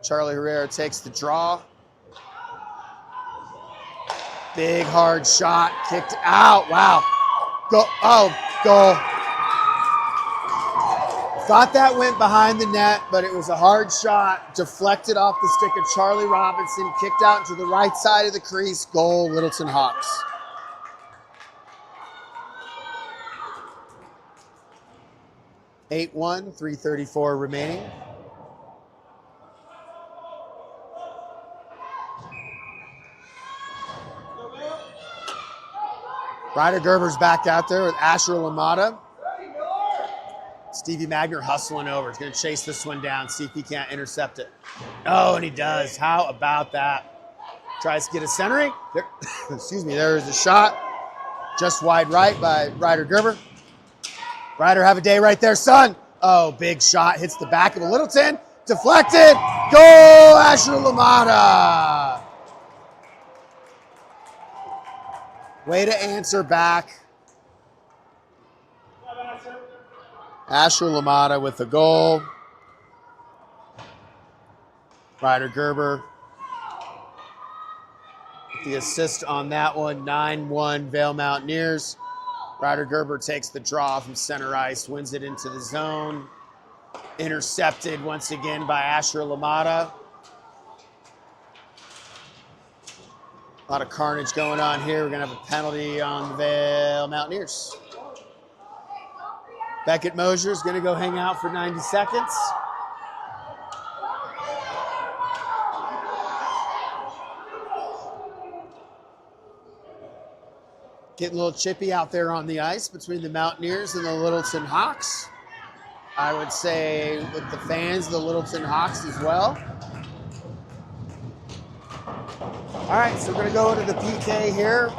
Charlie Herrera takes the draw. Big hard shot, kicked out. Wow. Go. Oh, goal. Thought that went behind the net, but it was a hard shot. Deflected off the stick of Charlie Robinson, kicked out to the right side of the crease. Goal, Littleton Hawks. (8-1), 3:34 remaining. Ryder Gerber's back out there with Asher Lamada. Stevie Magner hustling over. He's going to chase this one down, see if he can't intercept it. Oh, and he does. How about that? Tries to get a centering. There, excuse me, there is a shot. Just wide right by Ryder Gerber. Ryder, have a day right there, son. Oh, big shot. Hits the back of a Littleton. Deflected. Goal, Asher Lamada. Way to answer back. Asher Lamada with the goal. Ryder Gerber with the assist on that one. 9-1 Vail Mountaineers. Ryder Gerber takes the draw from center ice, wins it into the zone. Intercepted once again by Asher Lamada. A lot of carnage going on here. We're going to have a penalty on the Vail Mountaineers. Beckett Mosier is going to go hang out for 90 seconds. Getting a little chippy out there on the ice between the Mountaineers and the Littleton Hawks. I would say with the fans, the Littleton Hawks as well. All right, so we're going to go into the PK here.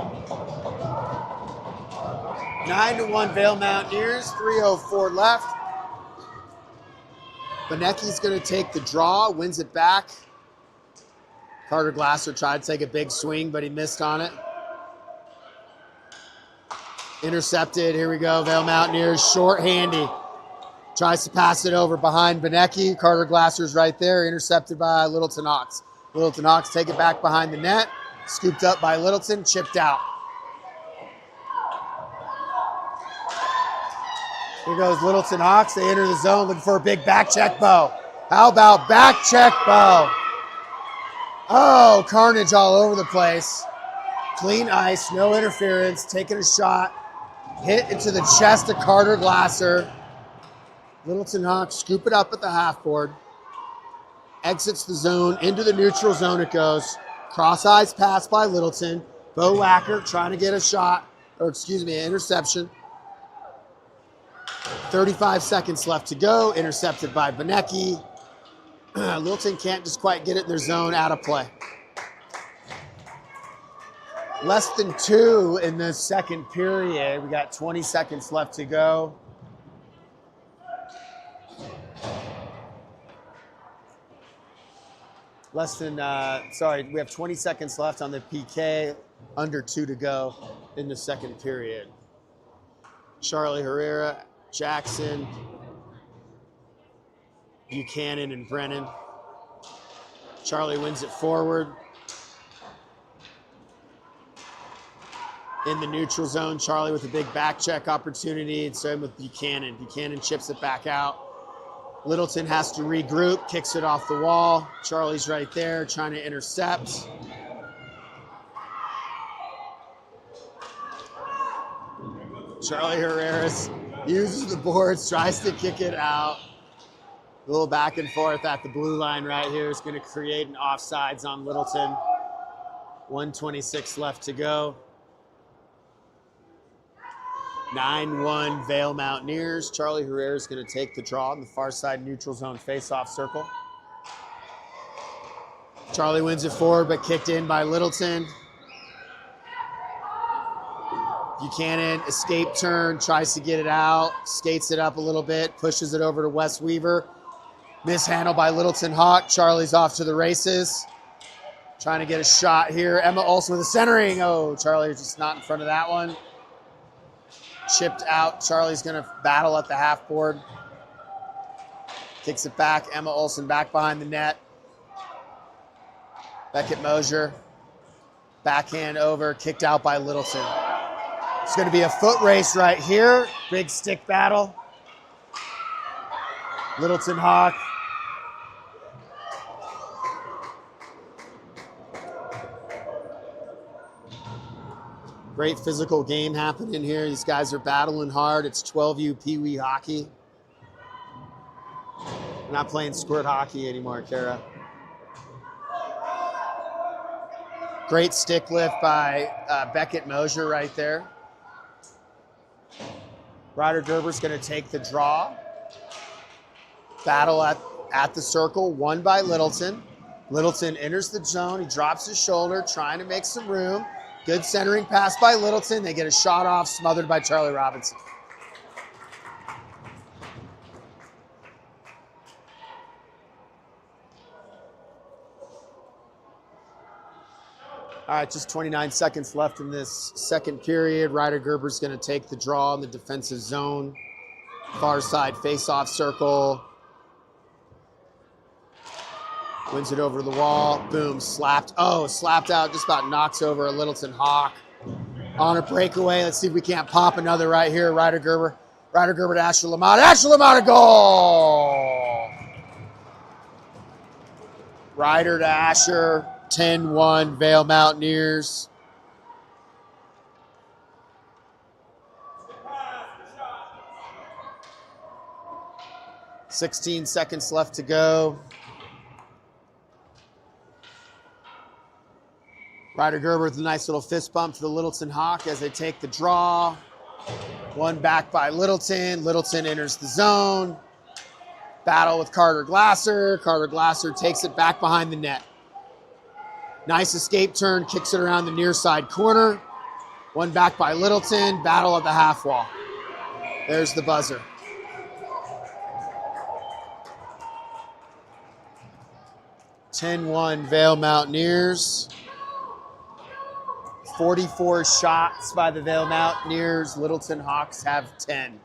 9-1 Vail Mountaineers, 3:04 left. Benecki's going to take the draw, wins it back. Carter Glasser tried to take a big swing, but he missed on it. Intercepted, here we go, Vail Mountaineers, short-handy. Tries to pass it over behind Benecki. Carter Glasser's right there, intercepted by Littleton Hawks. Littleton Hawks take it back behind the net. Scooped up by Littleton, chipped out. Here goes Littleton Hawks. They enter the zone looking for a big back check bow. How about back check bow? Oh, carnage all over the place. Clean ice, no interference, taking a shot. Hit into the chest of Carter Glasser. Littleton Hawks scoop it up at the half board. Exits the zone, into the neutral zone it goes. Cross-eyes pass by Littleton. Bo Wacker trying to get a shot, or excuse me, an interception. 35 seconds left to go, intercepted by Benecki. Littleton can't just quite get it in their zone, out of play. Less than 2 in the second period. We got 20 seconds left to go. We have 20 seconds left on the PK, under 2 to go in the second period. Charlie Herrera, Jackson, Buchanan, and Brennan. Charlie wins it forward. In the neutral zone, Charlie with a big back check opportunity, and same with Buchanan. Buchanan chips it back out. Littleton has to regroup, kicks it off the wall. Charlie's right there trying to intercept. Charlie Herrera uses the boards, tries to kick it out. A little back and forth at the blue line right here is going to create an offsides on Littleton. 1:26 left to go. 9-1 Vail Mountaineers. Charlie Herrera is going to take the draw in the far side neutral zone face-off circle. Charlie wins it forward, but kicked in by Littleton. Buchanan, escape turn, tries to get it out, skates it up a little bit, pushes it over to Wes Weaver. Mishandled by Littleton Hawk. Charlie's off to the races. Trying to get a shot here. Emma Olsen with the centering. Oh, Charlie's just not in front of that one. Chipped out. Charlie's going to battle at the half board. Kicks it back. Emma Olsen back behind the net. Beckett Mosier. Backhand over. Kicked out by Littleton. It's going to be a foot race right here. Big stick battle. Littleton Hawk. Great physical game happening here. These guys are battling hard. It's 12U Pee Wee hockey. We're not playing squirt hockey anymore, Kara. Great stick lift by Beckett Mosier right there. Ryder Gerber's going to take the draw. Battle at the circle, won by Littleton. Littleton enters the zone. He drops his shoulder, trying to make some room. Good centering pass by Littleton. They get a shot off, smothered by Charlie Robinson. All right, just 29 seconds left in this second period. Ryder Gerber's going to take the draw in the defensive zone. Far side face-off circle. Wins it over to the wall. Boom, slapped. Oh, slapped out. Just about knocks over a Littleton Hawk. On a breakaway. Let's see if we can't pop another right here. Ryder Gerber. Ryder Gerber to Asher LaMotta. Asher LaMotta, goal! Ryder to Asher. 10-1, Vail Mountaineers. "16 seconds left to go. Ryder Gerber with a nice little fist bump to the Littleton Hawk as they take the draw. One back by Littleton. Littleton enters the zone. Battle with Carter Glasser. Carter Glasser takes it back behind the net. Nice escape turn, kicks it around the near side corner. One back by Littleton. Battle at the half wall. There's the buzzer. "10-1 Vail Mountaineers." 44 shots by the Vail Mountaineers. Littleton Hawks have 10.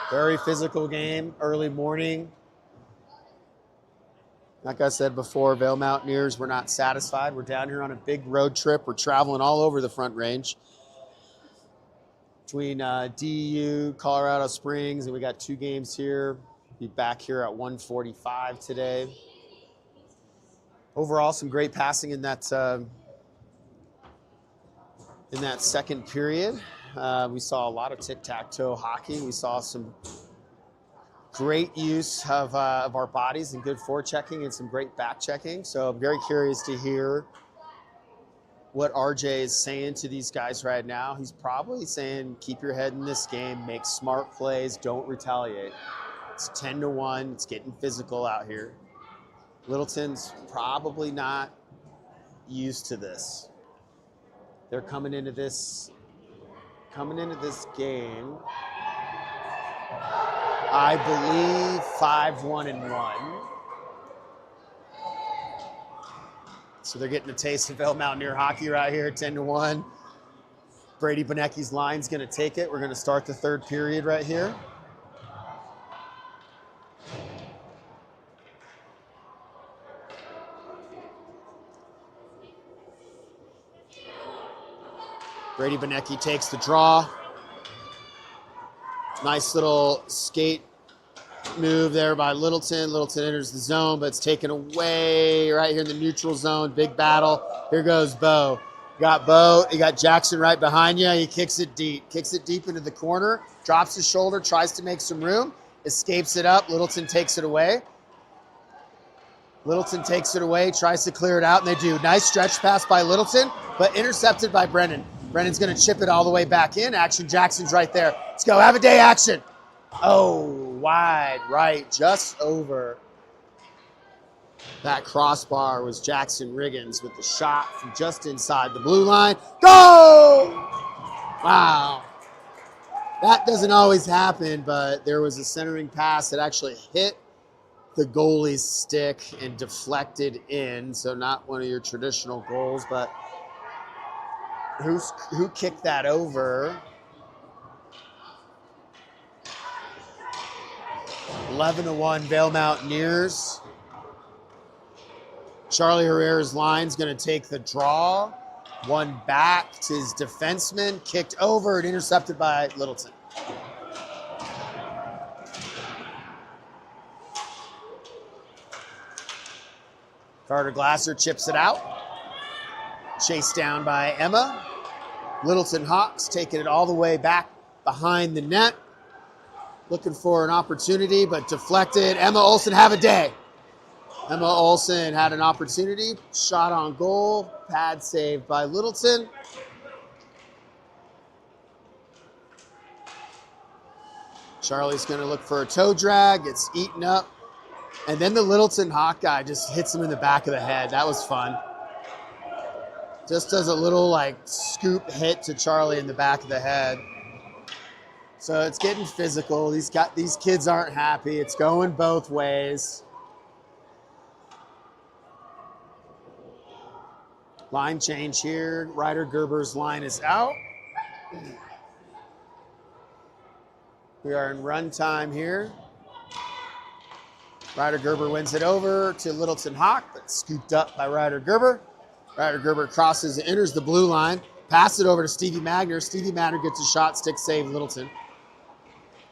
Very physical game, early morning. Like I said before, Vail Mountaineers, we're not satisfied. We're down here on a big road trip. We're traveling all over the Front Range. Between DU, Colorado Springs, and we got 2 games here. Be back here at 1:45 today. Overall, some great passing in that second period. We saw a lot of tic-tac-toe hockey. We saw some great use of our bodies and good forechecking and some great back checking. So I'm very curious to hear what RJ is saying to these guys right now. He's probably saying, keep your head in this game, make smart plays, don't retaliate. It's 10-1. It's getting physical out here. Littleton's probably not used to this. They're coming into this game, I believe 5-1-1. So they're getting a taste of Vail Mountaineer hockey right here, 10-1. Brady Benecki's line's going to take it. We're going to start the third period right here. Brady Benecki takes the draw. Nice little skate move there by Littleton. Littleton enters the zone, but it's taken away right here in the neutral zone. Big battle. Here goes Bo. You got Bo. You got Jackson right behind you. He kicks it deep. Kicks it deep into the corner. Drops his shoulder. Tries to make some room. Escapes it up. Littleton takes it away. Littleton takes it away. Tries to clear it out, and they do. Nice stretch pass by Littleton, but intercepted by Brennan. Brennan's going to chip it all the way back in. Action Jackson's right there. Let's go. Have a day, Action. Oh, wide right, just over. That crossbar was Jackson Riggins with the shot from just inside the blue line. Go! Wow. That doesn't always happen, but there was a centering pass that actually hit the goalie's stick and deflected in. So not one of your traditional goals, but who kicked that over? 11-1 Vail Mountaineers. Charlie Herrera's line's going to take the draw. One back to his defenseman. Kicked over and intercepted by Littleton. Carter Glasser chips it out. Chased down by Emma. Littleton Hawks taking it all the way back behind the net. Looking for an opportunity, but deflected. Emma Olsen, have a day. Emma Olsen had an opportunity. Shot on goal. Pad saved by Littleton. Charlie's going to look for a toe drag. Gets eaten up. And then the Littleton Hawk guy just hits him in the back of the head. That was fun. Just does a little like scoop hit to Charlie in the back of the head. So it's getting physical. These kids aren't happy. It's going both ways. Line change here. Ryder Gerber's line is out. We are in run time here. Ryder Gerber wins it over to Littleton Hawk, but scooped up by Ryder Gerber. Ryder Gerber crosses and enters the blue line. Pass it over to Stevie Magner. Stevie Magner gets a shot, stick save, Littleton.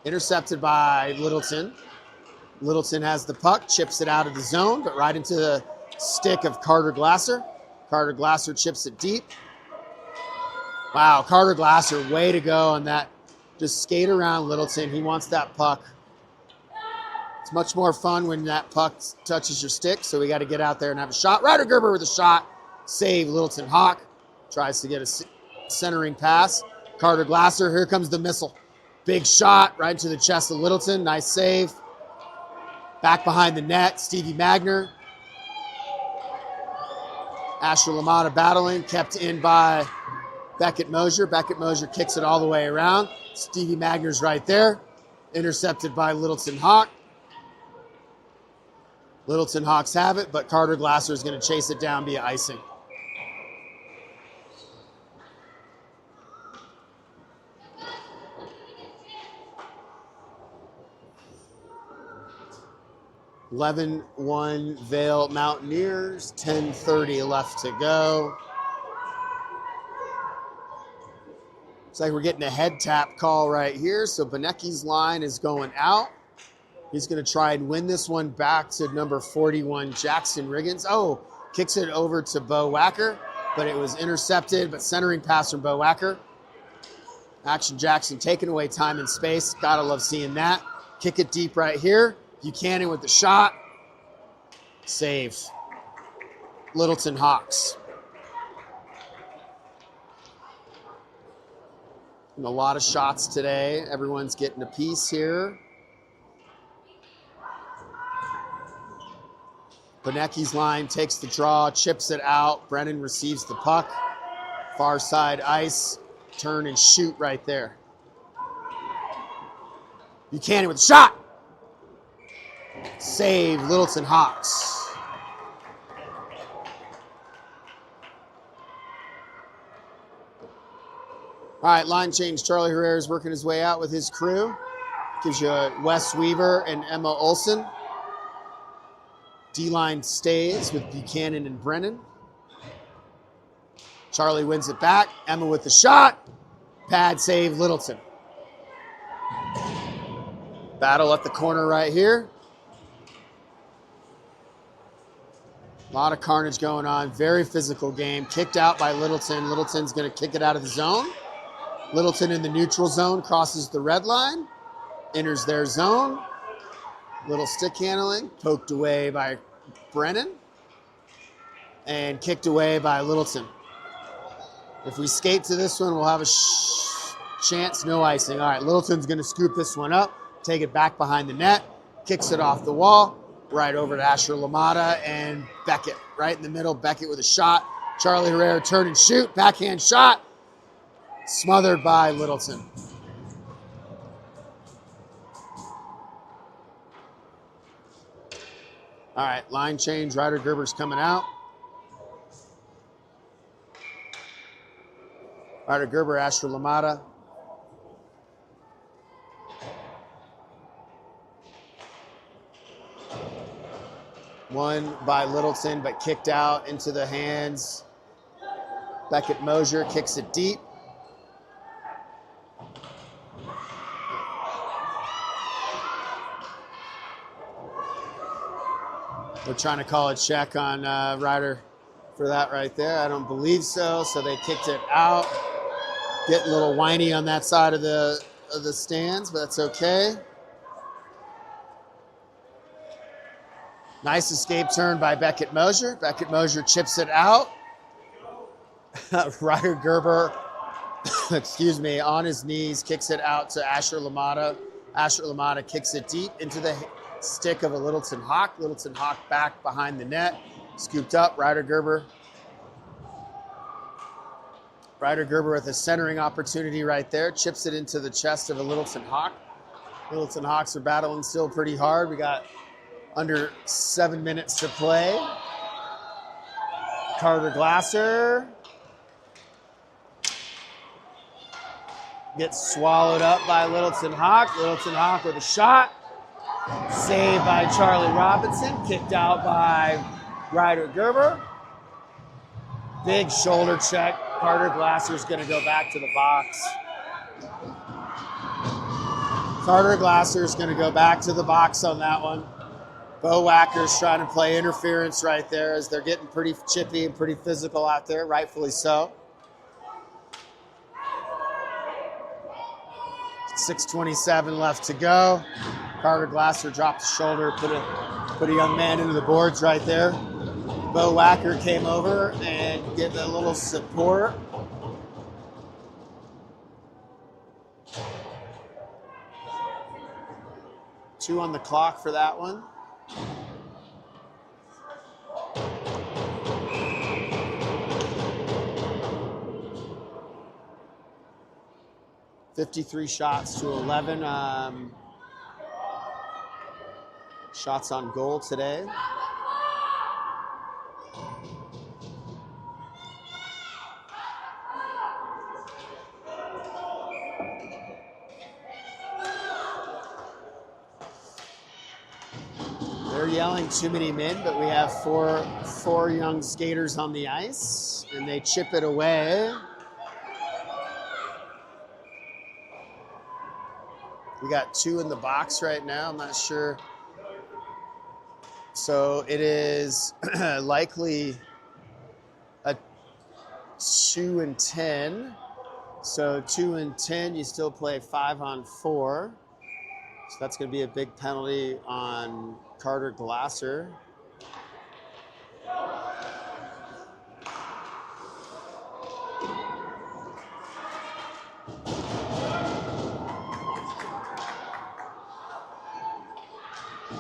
Intercepted by Littleton. Littleton has the puck, chips it out of the zone, but right into the stick of Carter Glasser. Carter Glasser chips it deep. Wow, Carter Glasser, way to go on that. Just skate around Littleton. He wants that puck. It's much more fun when that puck touches your stick, so we got to get out there and have a shot. Ryder Gerber with a shot. Save, Littleton Hawk. Tries to get a centering pass. Carter Glasser, here comes the missile. Big shot right into the chest of Littleton. Nice save. Back behind the net, Stevie Magner. Asher LaMotta battling, kept in by Beckett Mosier. Beckett Mosier kicks it all the way around. Stevie Magner's right there. Intercepted by Littleton Hawk. Littleton Hawks have it, but Carter Glasser is going to chase it down via icing. (11-1) Vail Mountaineers, 10:30 left to go. Looks like we're getting a head tap call right here, so Benecki's line is going out. He's going to try and win this one back to number 41, Jackson Riggins. Oh, kicks it over to Bo Wacker, but it was intercepted, but centering pass from Bo Wacker. Action Jackson taking away time and space. Gotta love seeing that. Kick it deep right here. Buchanan with the shot. Save. Littleton Hawks. And a lot of shots today. Everyone's getting a piece here. Benecki's line takes the draw, chips it out. Brennan receives the puck. Far side ice. Turn and shoot right there. Buchanan with the shot. Save, Littleton Hawks. All right, line change. Charlie Herrera is working his way out with his crew. Gives you Wes Weaver and Emma Olson. D-line stays with Buchanan and Brennan. Charlie wins it back. Emma with the shot. Pad save, Littleton. Battle at the corner right here. A lot of carnage going on. Very physical game. Kicked out by Littleton. Littleton's going to kick it out of the zone. Littleton in the neutral zone crosses the red line. Enters their zone. Little stick handling. Poked away by Brennan. And kicked away by Littleton. If we skate to this one, we'll have a chance. No icing. All right, Littleton's going to scoop this one up. Take it back behind the net. Kicks it off the wall. Right over to Asher LaMotta and Beckett. Right in the middle, Beckett with a shot. Charlie Herrera turn and shoot. Backhand shot. Smothered by Littleton. All right, line change. Ryder Gerber's coming out. Ryder Gerber, Asher LaMotta. One by Littleton, but kicked out into the hands. Beckett Mosier kicks it deep. They're trying to call a check on Ryder for that right there. I don't believe so, so they kicked it out. Getting a little whiny on that side of the stands, but that's okay. Nice escape turn by Beckett Mosier. Beckett Mosier chips it out. Ryder Gerber, excuse me, on his knees, kicks it out to Asher LaMotta. Asher LaMotta kicks it deep into the stick of a Littleton Hawk. Littleton Hawk back behind the net. Scooped up, Ryder Gerber. Ryder Gerber with a centering opportunity right there. Chips it into the chest of a Littleton Hawk. Littleton Hawks are battling still pretty hard. We got under 7 minutes to play. Carter Glasser gets swallowed up by Littleton Hawk. Littleton Hawk with a shot. Saved by Charlie Robinson. Kicked out by Ryder Gerber. Big shoulder check Carter Glasser's going to go back to the box. Carter Glasser's going to go back to the box on that one. Bo Wacker's trying to play interference right there as they're getting pretty chippy and pretty physical out there, rightfully so. 6:27 left to go. Carter Glasser dropped the shoulder, put a young man into the boards right there. Bo Wacker came over and gave a little support. Two on the clock for that one. $53 shots to 11 shots on goal today. They're yelling too many men, but we have four young skaters on the ice, and they chip it away. We got two in the box right now. I'm not sure. So it is likely a 2 and 10. So 2 and 10, you still play 5-on-4. So that's going to be a big penalty on Carter Glasser.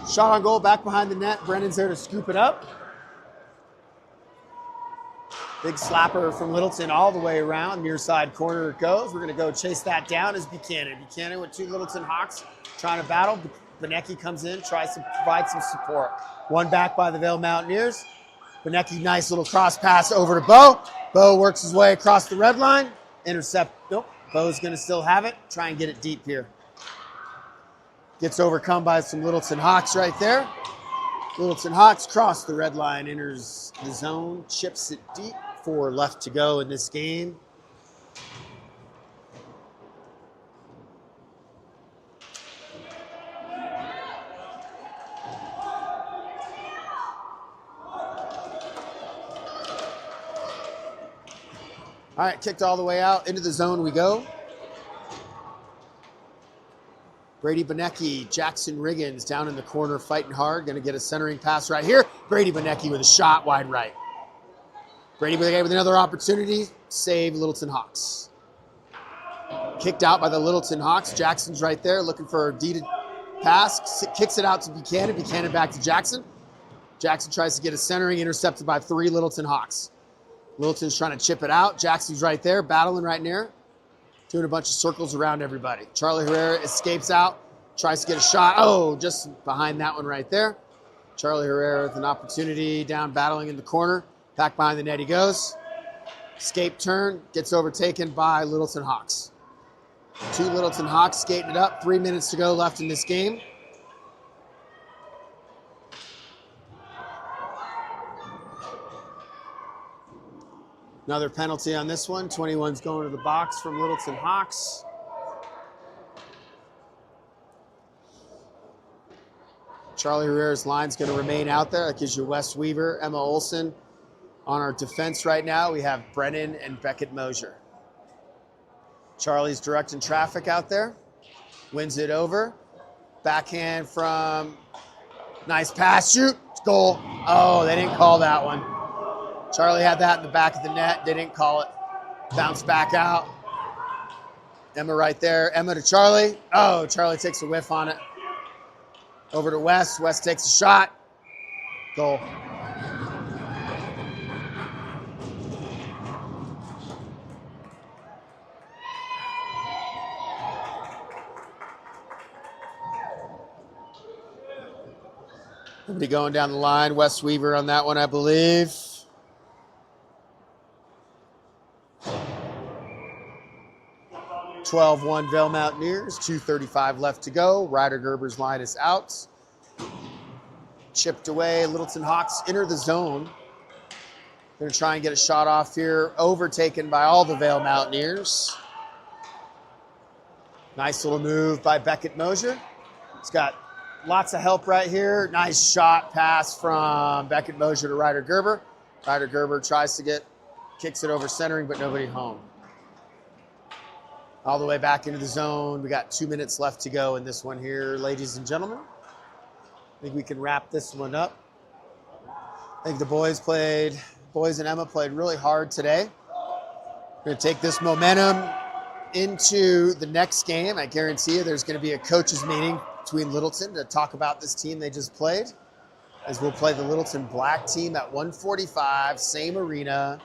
Shot on goal, back behind the net. Brennan's there to scoop it up. Big slapper from Littleton all the way around. Near side corner it goes. We're going to go chase that down as Buchanan. Buchanan with two Littleton Hawks trying to battle. Benecki comes in, tries to provide some support. One back by the Vail Mountaineers. Benecki, nice little cross pass over to Bo. Bo works his way across the red line. Intercept. Nope. Bo's going to still have it. Try and get it deep here. Gets overcome by some Littleton Hawks right there. Littleton Hawks cross the red line, enters the zone, chips it deep. 4 left to go in this game. All right, kicked all the way out. Into the zone we go. Brady Benecki, Jackson Riggins down in the corner fighting hard. Going to get a centering pass right here. Brady Benecki with a shot wide right. Brady Benecki with another opportunity. Save Littleton Hawks. Kicked out by the Littleton Hawks. Jackson's right there looking for a deeded pass. Kicks it out to Buchanan. Buchanan back to Jackson. Jackson tries to get a centering, intercepted by 3 Littleton Hawks. Littleton's trying to chip it out. Jackson's right there, battling right near. Doing a bunch of circles around everybody. Charlie Herrera escapes out, tries to get a shot. Oh, just behind that one right there. Charlie Herrera with an opportunity, down battling in the corner. Back behind the net he goes. Escape turn, gets overtaken by Littleton Hawks. 2 Littleton Hawks skating it up. 3 minutes to go left in this game. Another penalty on this one. 21's going to the box from Littleton Hawks. Charlie Herrera's line's going to remain out there. That gives you Wes Weaver, Emma Olson. On our defense right now, we have Brennan and Beckett Mosier. Charlie's directing traffic out there. Wins it over. Backhand from, nice pass, shoot, goal. Oh, they didn't call that one. Charlie had that in the back of the net. They didn't call it. Bounce back out. Emma right there. Emma to Charlie. Oh, Charlie takes a whiff on it. Over to Wes. Wes takes a shot. Goal. Nobody going down the line. Wes Weaver on that one, I believe. (12-1) Vail Mountaineers, 2:35 left to go. Ryder Gerber's line is out. Chipped away. Littleton Hawks enter the zone. Going to try and get a shot off here, overtaken by all the Vail Mountaineers. Nice little move by Beckett Mosier. He's got lots of help right here. Nice shot pass from Beckett Mosier to Ryder Gerber. Ryder Gerber tries to kicks it over centering, but nobody home. All the way back into the zone. We got 2 minutes left to go in this one here, ladies and gentlemen. I think we can wrap this one up. I think the boys and Emma played really hard today. We're going to take this momentum into the next game. I guarantee you there's going to be a coaches meeting between Littleton to talk about this team they just played, as we'll play the Littleton Black team at 1:45, same arena.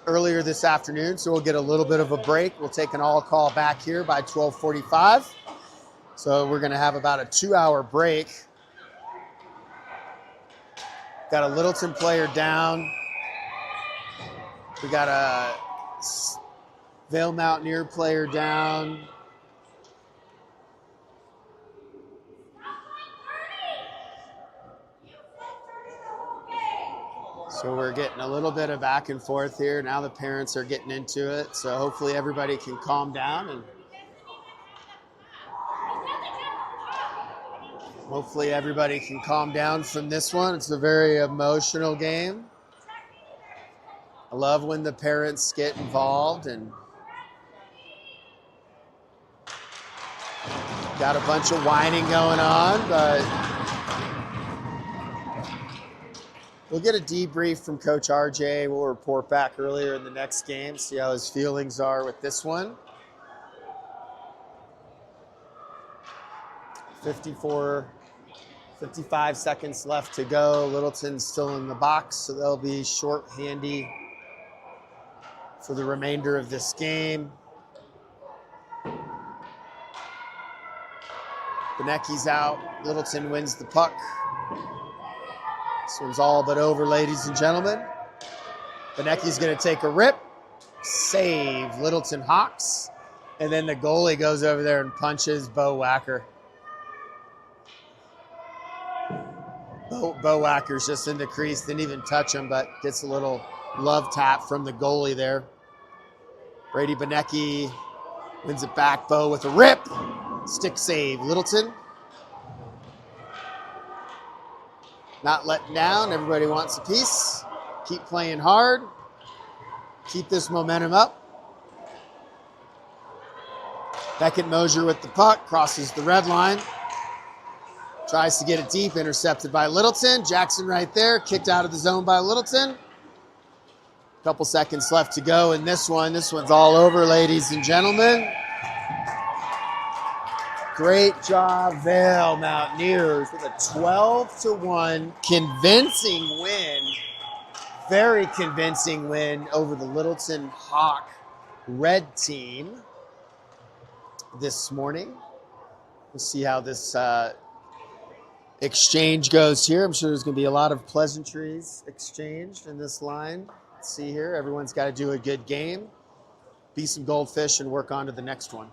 Earlier this afternoon, so we'll get a little bit of a break. We'll take an all-call back here by 12:45. So we're going to have about a 2-hour break. Got a Littleton player down. We got a Vail Mountaineer player down. So we're getting a little bit of back and forth here. Now the parents are getting into it. So hopefully everybody can calm down and hopefully everybody can calm down from this one. It's a very emotional game. I love when the parents get involved and got a bunch of whining going on, but we'll get a debrief from Coach RJ. We'll report back earlier in the next game, see how his feelings are with this one. 55 seconds left to go. Littleton's still in the box, so they'll be short-handy for the remainder of this game. Benecki's out. Littleton wins the puck. This one's all but over, ladies and gentlemen. Benecki's going to take a rip. Save Littleton Hawks. And then the goalie goes over there and punches Bo Wacker. Bo Wacker's just in the crease. Didn't even touch him, but gets a little love tap from the goalie there. Brady Benecki wins it back. Bo with a rip. Stick save. Littleton not letting down. Everybody wants a piece. Keep playing hard. Keep this momentum up. Beckett Mosier with the puck. Crosses the red line. Tries to get it deep. Intercepted by Littleton. Jackson right there. Kicked out of the zone by Littleton. Couple seconds left to go in this one. This one's all over, ladies and gentlemen. Great job, Vail Mountaineers, with a 12-1 convincing win. Very convincing win over the Littleton Hawk Red team this morning. We'll see how this exchange goes here. I'm sure there's going to be a lot of pleasantries exchanged in this line. Let's see here. Everyone's got to do a good game, be some goldfish, and work on to the next one.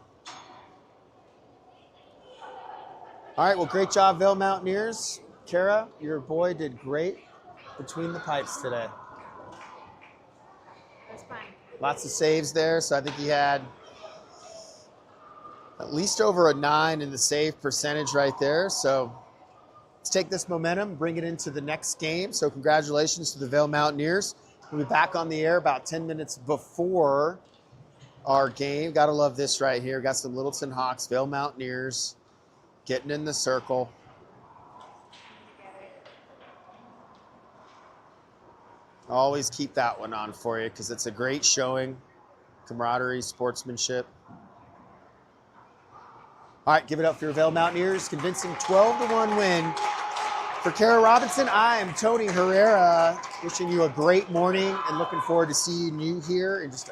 All right, well, great job, Vail Mountaineers. Kara, your boy did great between the pipes today. That's fine. Lots of saves there, so I think he had at least over a 9 in the save percentage right there. So let's take this momentum, bring it into the next game. So congratulations to the Vail Mountaineers. We'll be back on the air about 10 minutes before our game. Got to love this right here. Got some Littleton Hawks, Vail Mountaineers getting in the circle. Always keep that one on for you because it's a great showing. Camaraderie, sportsmanship. All right, give it up for your Vail Mountaineers. Convincing 12-1 win. For Kara Robinson, I am Tony Herrera, wishing you a great morning and looking forward to seeing you here in just